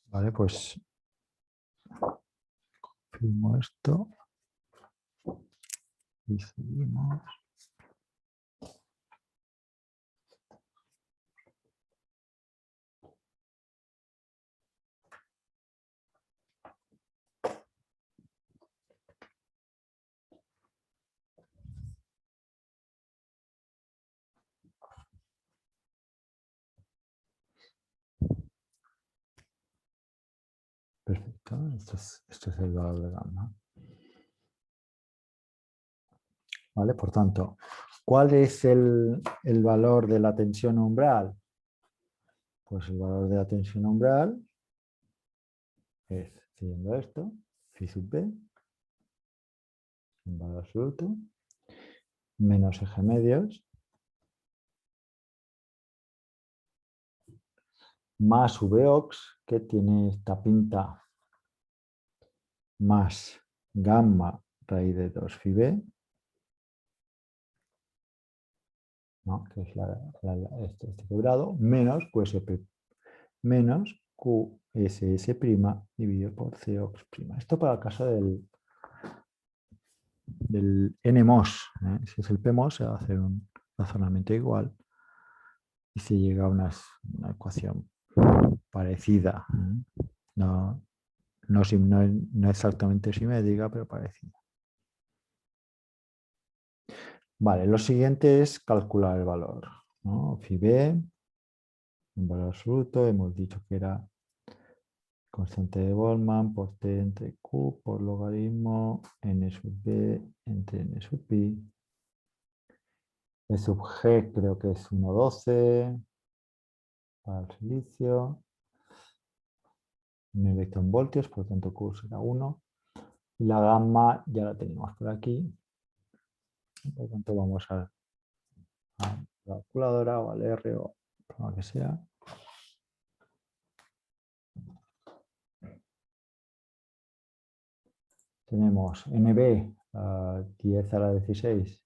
Vale, pues filmo esto y seguimos. Perfecto, esto es el valor de gamma. ¿Vale? Por tanto, ¿cuál es el valor de la tensión umbral? Pues el valor de la tensión umbral es, siguiendo esto, phi sub b, en valor absoluto, menos eje medios, más Vox, que tiene esta pinta, más gamma raíz de 2 phi b, ¿no? Que es este quebrado, menos QSP, menos QSS' dividido por Cox'. Esto para el caso del NMOS. Si es el PMOS, se va a hacer un razonamiento igual y se llega a una ecuación parecida. No, no exactamente simétrica, pero parecida. Vale, lo siguiente es calcular el valor, ¿no? Phi b, un valor absoluto, hemos dicho que era constante de Boltzmann por t entre q por logaritmo n sub b entre n sub pi. E sub g creo que es 1,12 para el silicio. 1 electronvoltios, por lo tanto Q será 1. Y la gamma ya la tenemos por aquí. Por lo tanto vamos a la calculadora o al R o lo que sea. Tenemos NB 10 a la 16.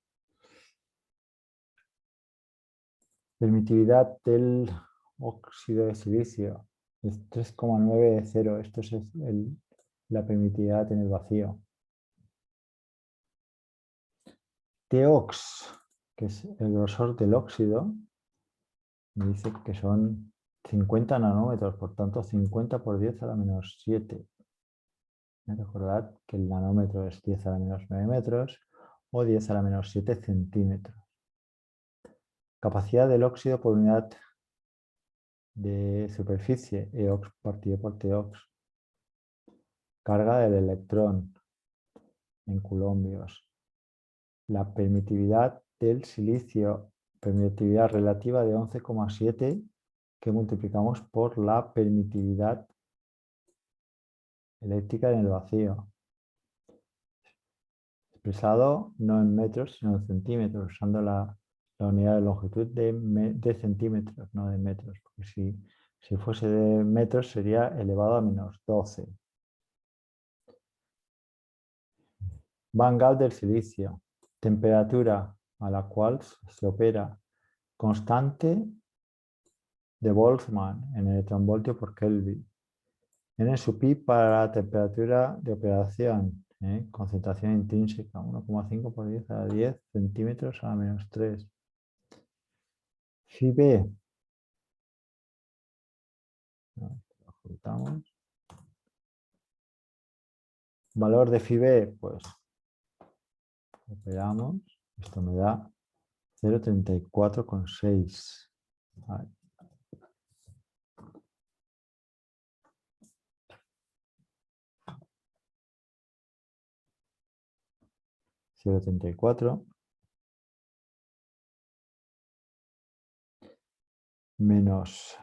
Permitividad del óxido de silicio es 3,90. Esto es la permitividad en el vacío. TOX, que es el grosor del óxido, me dice que son 50 nanómetros, por tanto 50 por 10 a la menos 7. Recordad que el nanómetro es 10 a la menos 9 metros o 10 a la menos 7 centímetros. Capacidad del óxido por unidad de superficie, EOX partido por TOX. Carga del electrón en coulombios. La permitividad del silicio, permitividad relativa de 11,7 que multiplicamos por la permitividad eléctrica en el vacío. Expresado no en metros, sino en centímetros, usando la unidad de longitud de centímetros, no de metros. Porque si fuese de metros sería elevado a menos 12. Van Gaal del silicio. Temperatura a la cual se opera. Constante de Boltzmann en electronvoltio por Kelvin. N sub pi para la temperatura de operación. Concentración intrínseca, 1,5 por 10 a la 10 centímetros a la menos 3. Phi b, lo juntamos. Valor de phi b, pues operamos. Esto me da 0,34,6. Vale. $0,34 menos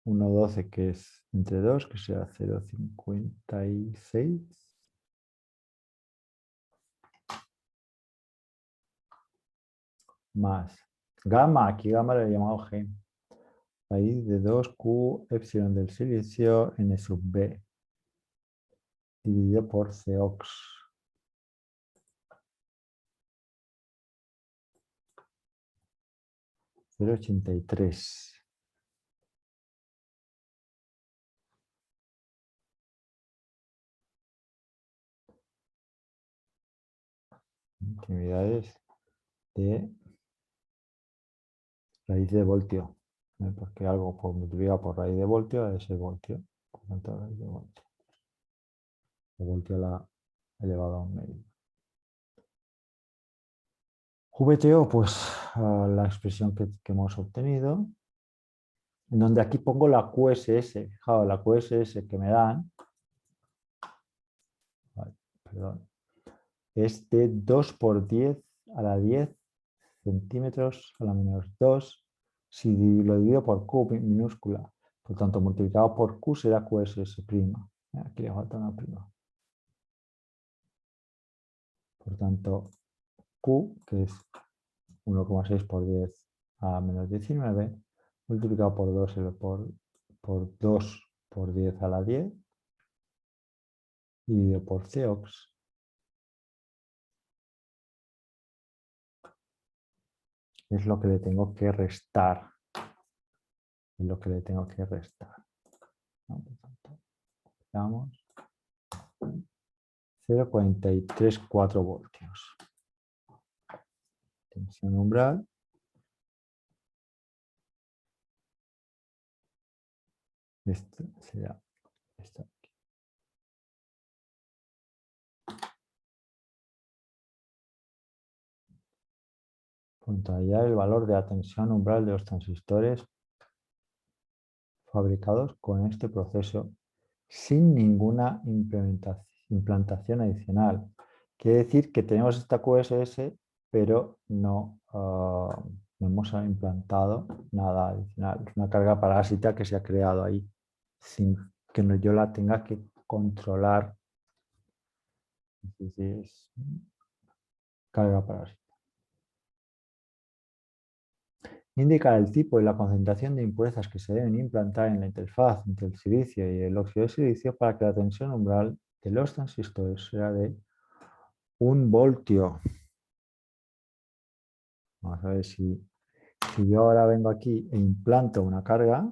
1,12 que es entre 2, que será 0,56. Más gamma, aquí gamma lo he llamado G. Raíz de 2Q epsilon del silicio n sub b dividido por COX. 0,83. Unidades de raíz de voltio. Porque algo multiplicado por raíz de voltio es el voltio. Por tanto, raíz de voltio. O voltio a la elevado a un medio. VTO, pues la expresión que hemos obtenido, en donde aquí pongo la QSS. Fijaos, la QSS que me dan, perdón, es de 2 por 10 a la 10 centímetros a la menos 2 si lo divido por Q minúscula. Por tanto, multiplicado por Q será QSS'. Aquí le falta una prima. Por tanto, Q, que es 1,6 por 10 a menos 19, multiplicado por 2 por 2 por 10 a la 10, dividido por COX. Es lo que le tengo que restar. Es lo que le tengo que restar. ¿No? Por tanto, veamos. 0,434 voltios. Tensión umbral. Esto será esto. punto hallar el valor de la tensión umbral de los transistores fabricados con este proceso sin ninguna implantación adicional. Quiere decir que tenemos esta QSS, pero no, no hemos implantado nada adicional. Es una carga parásita que se ha creado ahí sin que yo la tenga que controlar. Es carga parásita. Indica el tipo y la concentración de impurezas que se deben implantar en la interfaz entre el silicio y el óxido de silicio para que la tensión umbral de los transistores sea de 1 voltio. Vamos a ver si yo ahora vengo aquí e implanto una carga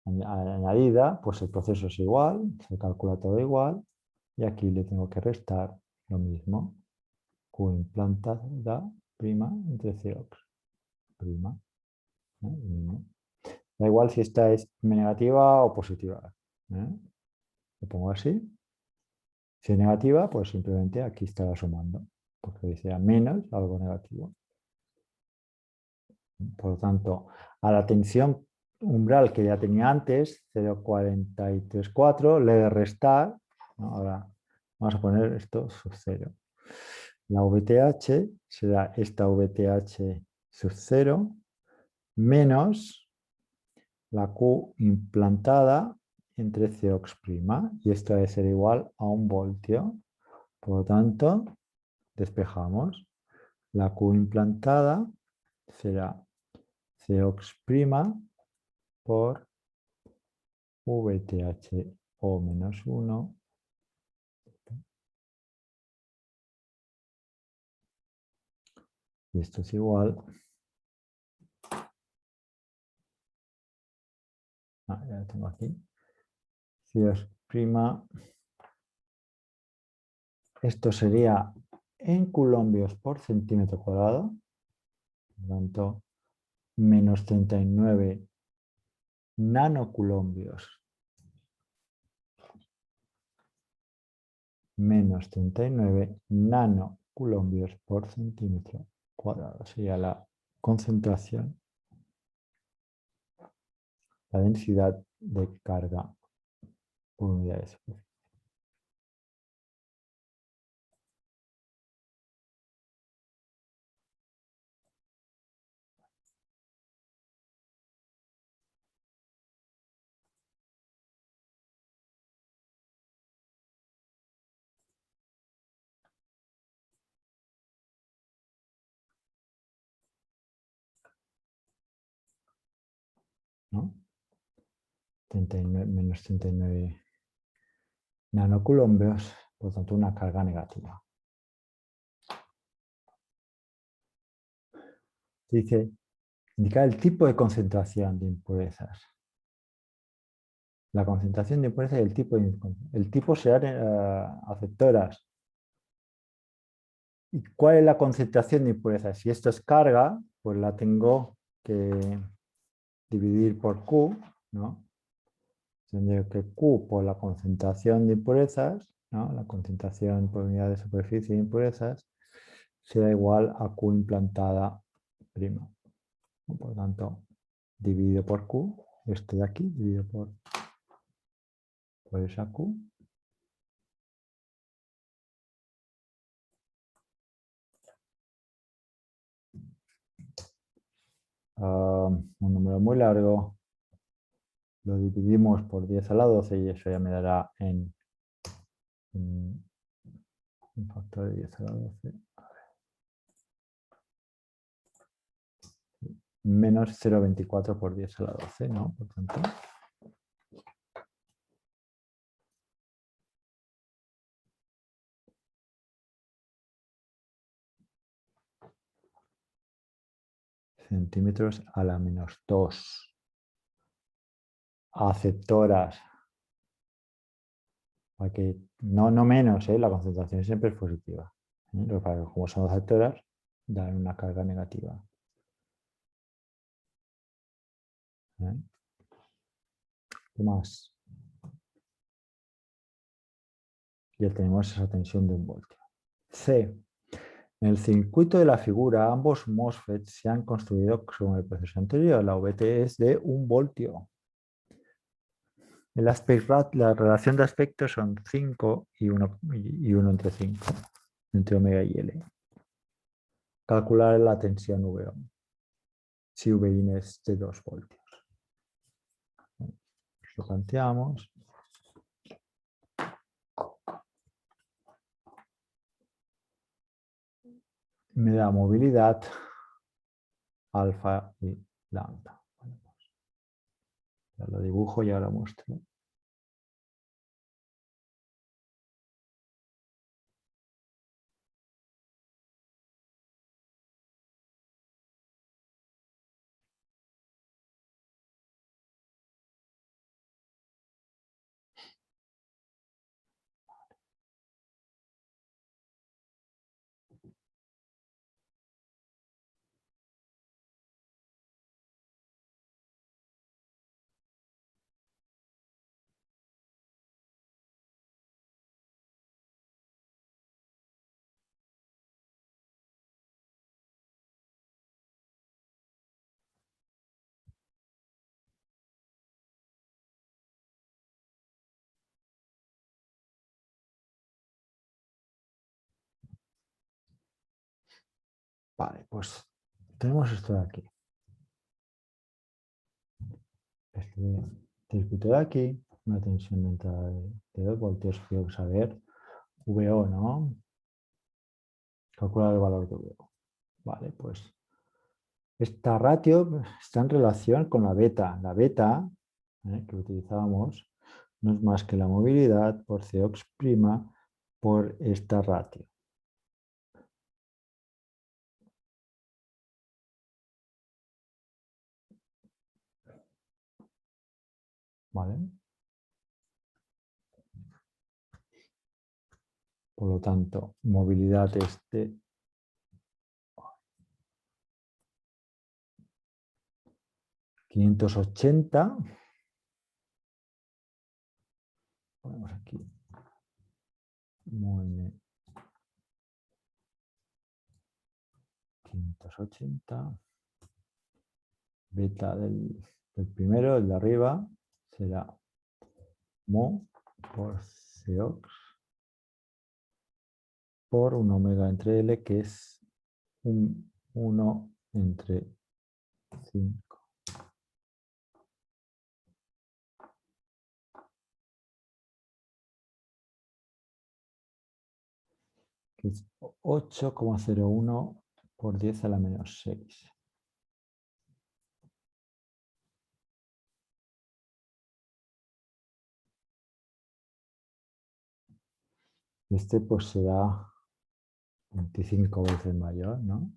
añadida, pues el proceso es igual, se calcula todo igual y aquí le tengo que restar lo mismo. Q implantada prima entre Cox prima. ¿No? Da igual si esta es negativa o positiva. Lo pongo así. Si es negativa, pues simplemente aquí estará sumando, porque sea menos algo negativo. Por lo tanto, a la tensión umbral que ya tenía antes, 0,434, le he de restar, ¿no? Ahora vamos a poner esto sub 0. La VTH será esta VTH sub 0 menos la Q implantada entre Cox', y esto debe ser igual a 1 voltio. Por lo tanto, despejamos. La Q implantada será Cox' por VTH-O menos 1 y esto es igual ya lo tengo aquí. Cox', esto sería en coulombios por centímetro cuadrado, por lo tanto, menos 39 nanocoulombios menos 39 nanocoulombios por centímetro cuadrado. Sería la concentración, la densidad de carga por unidad de superficie. ¿No? 39, menos 39 nanocoulombios, por lo tanto una carga negativa. Dice, indicar el tipo de concentración de impurezas. La concentración de impurezas y el tipo de el tipo serán aceptoras. ¿Y cuál es la concentración de impurezas? Si esto es carga, pues la tengo que dividir por Q, ¿no? Tendría que Q por la concentración de impurezas, ¿no? La concentración por unidad de superficie de impurezas, será igual a Q implantada prima. Por lo tanto, dividido por Q, este de aquí, dividido por esa Q. Un número muy largo, lo dividimos por 10 a la 12 y eso ya me dará en un factor de 10 a la 12. Menos 0,24 por 10 a la 12, ¿no? Por tanto, centímetros a la menos 2. Aceptoras. Porque no menos, la concentración siempre es positiva. Como son aceptoras, dan una carga negativa. ¿Qué más? Ya tenemos esa tensión de 1 voltio. C. En el circuito de la figura, ambos MOSFETs se han construido como el proceso anterior. La VT es de 1 voltio. La relación de aspectos son 5 y 1 entre 5, entre omega y L. Calcular la tensión VO, si VIN es de 2 voltios. Lo planteamos. Me da movilidad alfa y lambda. Ya lo dibujo y ahora muestro. Vale, pues tenemos esto de aquí. Este circuito de aquí, una tensión de entrada de 2 voltios. Quiero saber VO, ¿no? Calcular el valor de VO. Vale, pues esta ratio está en relación con la beta. La beta que utilizábamos no es más que la movilidad por Cox' por esta ratio. ¿Vale? Por lo tanto, movilidad es de 580. Ponemos aquí. Mueve 580. Beta del primero, el de arriba, será mo por Cox por un omega entre L, que es un 1 entre 5. Que es 8,01 por 10 a la menos 6. Este pues será 25 veces mayor, ¿no?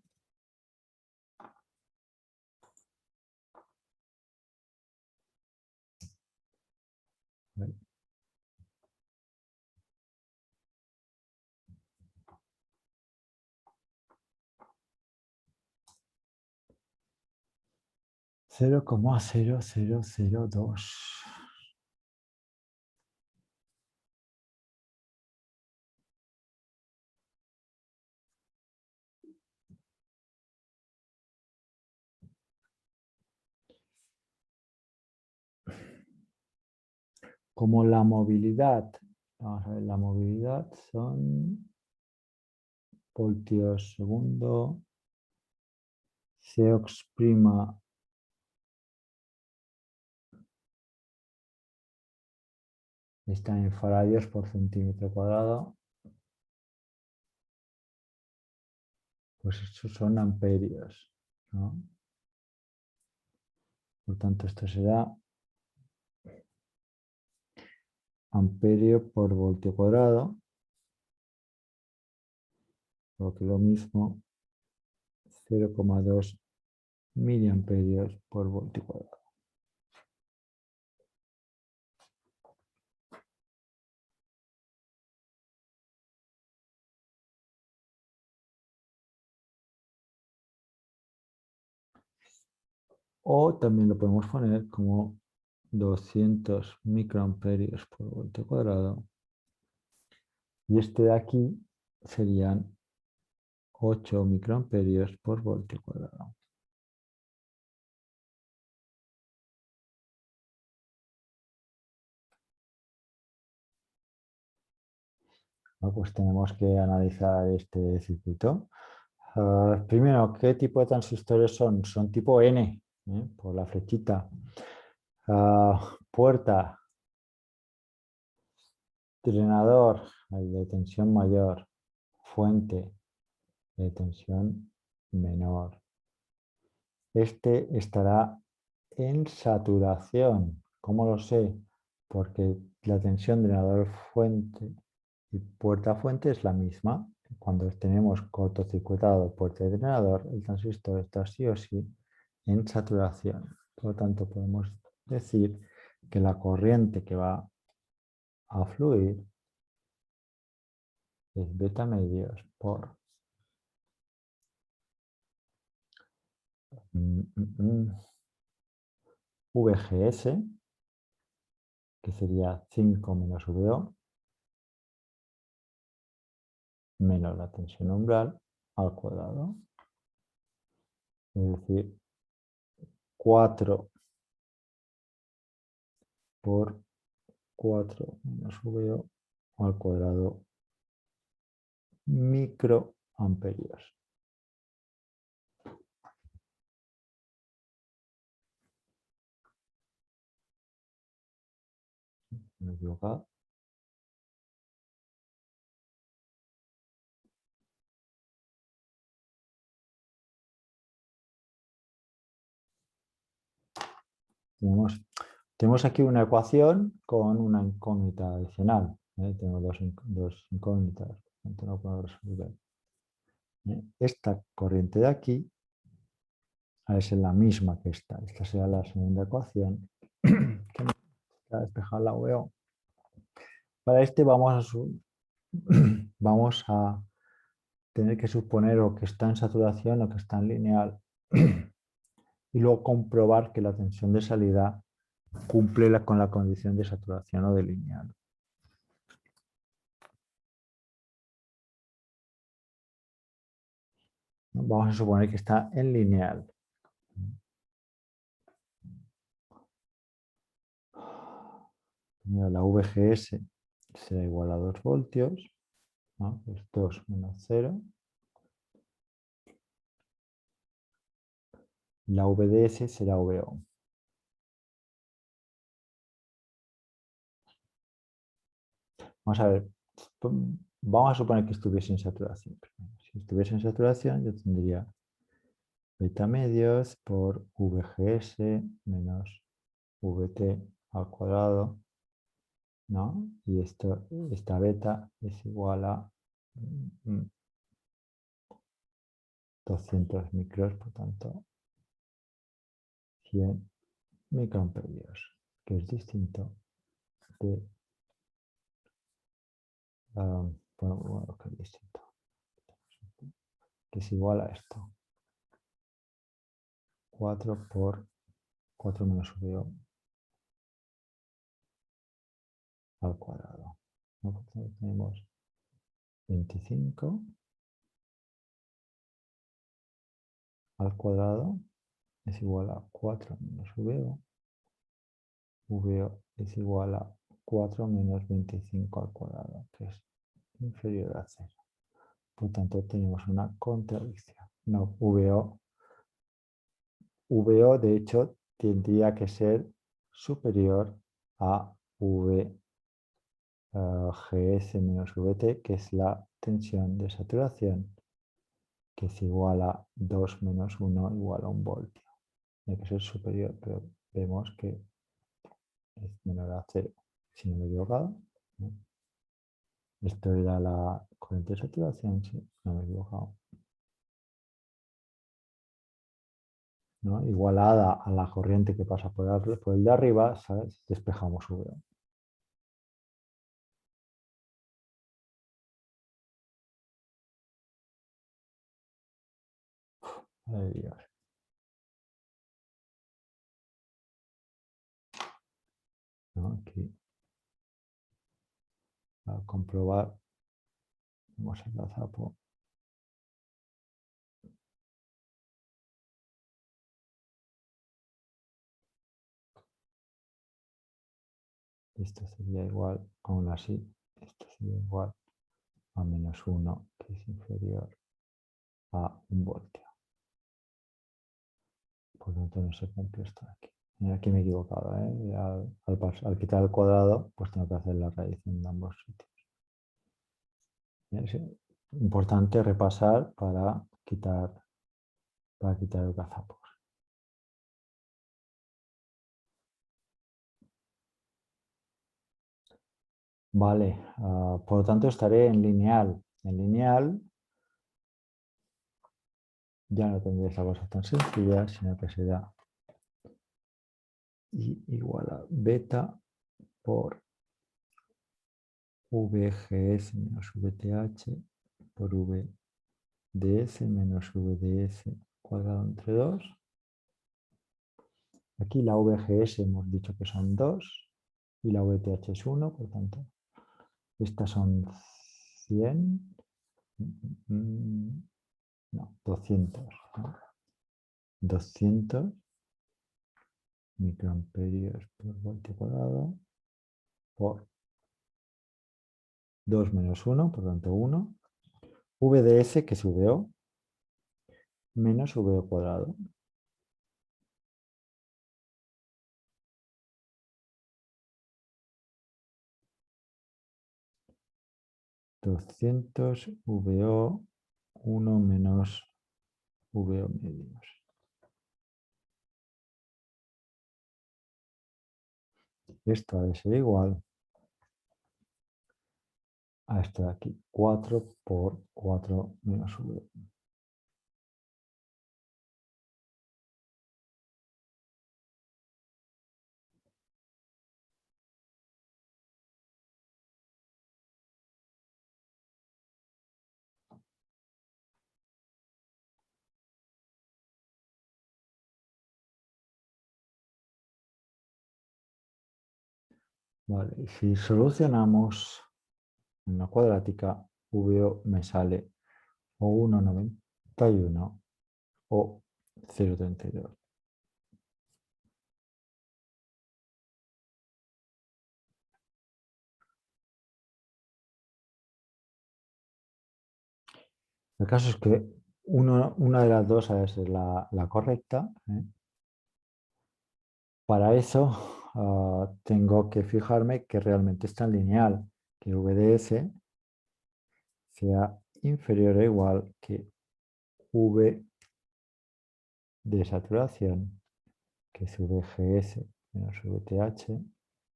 ¿Vale? 0,0002. Como la movilidad, vamos a ver, la movilidad son voltios segundo, Cox' está en faradios por centímetro cuadrado, pues estos son amperios, ¿no? Por tanto, esto será amperio por voltio cuadrado, lo que es lo mismo, 0,2 miliamperios por voltio cuadrado. O también lo podemos poner como 200 microamperios por voltio cuadrado. Y este de aquí serían 8 microamperios por voltio cuadrado. Bueno, pues tenemos que analizar este circuito. Primero, ¿qué tipo de transistores son? Son tipo N, por la flechita. Puerta, drenador, el de tensión mayor, fuente de tensión menor. Este estará en saturación. ¿Cómo lo sé? Porque la tensión drenador fuente y puerta fuente es la misma. Cuando tenemos cortocircuitado puerta y drenador, el transistor está sí o sí en saturación. Por lo tanto, podemos decir que la corriente que va a fluir es beta medios por VGS, que sería 5 menos VO, menos la tensión umbral al cuadrado. Es decir, 4 por 4 menos VO al cuadrado microamperios. Me he equivocado. Tenemos aquí una ecuación con una incógnita adicional. Tengo dos incógnitas. No puedo resolver. Esta corriente de aquí es la misma que esta. Esta será la segunda ecuación. Que está despejada la VO. Para este vamos a tener que suponer o que está en saturación o que está en lineal. Y luego comprobar que la tensión de salida cumple con la condición de saturación o de lineal. Vamos a suponer que está en lineal. La VGS será igual a 2 voltios, ¿no? Pues 2 menos 0. La VDS será VO. Vamos a ver, vamos a suponer que estuviese en saturación. Si estuviese en saturación, yo tendría beta medios por VGS menos VT al cuadrado, ¿no? Y esta beta es igual a 200 micros, por tanto, 100 microamperios, que es distinto de, bueno, que es distinto, que es igual a esto. 4 por 4 menos VO al cuadrado. ¿No? Tenemos 25 al cuadrado es igual a 4 menos VO. VO es igual a 4 menos 25 al cuadrado, que es inferior a 0. Por tanto, tenemos una contradicción. No, VO de hecho tendría que ser superior a VGS menos VT, que es la tensión de saturación, que es igual a 2 menos 1 igual a 1 voltio. Tiene que ser superior, pero vemos que es menor a 0. Si no me he equivocado, ¿no? Esto era la corriente de saturación, sí, no me he equivocado. ¿No? Igualada a la corriente que pasa por el de arriba, ¿sabes? Despejamos VO. Ay, Dios. ¿No? Aquí, a comprobar Vamos a gazapo. Esto sería igual, aún así, esto sería igual a -1, que es inferior a 1 voltio. Por lo tanto, no se cumple esto de aquí. Y aquí me he equivocado, ¿eh? Al quitar el cuadrado, pues tengo que hacer la raíz en ambos sitios. Es importante repasar para quitar el gazapos. Vale, por lo tanto estaré en lineal. En lineal ya no tendré esa cosa tan sencilla, sino que será I igual a beta por VGS menos VTH por VDS menos VDS cuadrado entre 2. Aquí la VGS hemos dicho que son 2 y la VTH es 1, por tanto, estas son 100, no, 200, ¿no? 200 microamperios por voltio cuadrado por 2 menos 1, por tanto 1. VDS, que es VO, menos VO cuadrado. 200 VO 1 menos VO medios. Esto ha de ser igual a esto de aquí, 4 por 4 menos VO. Vale, y si solucionamos una cuadrática, VO me sale o 1,91 o 0,32. El caso es que una de las dos ha de ser la correcta, ¿eh? Para eso tengo que fijarme que realmente está en lineal, que VDS sea inferior o igual que V de saturación, que es VGS menos VTH,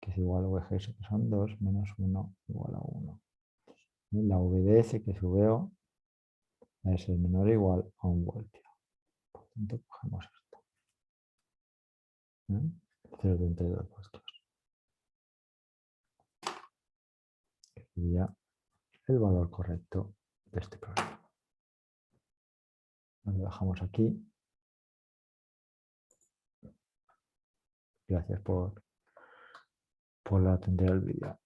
que es igual a VGS, que son 2, menos 1 igual a 1. Y la VDS, que es VO, es el menor o igual a 1 voltio. Por tanto, cogemos esto. 0,32 voltios. Que sería el valor correcto de este problema. Lo dejamos aquí. Gracias por atender el vídeo.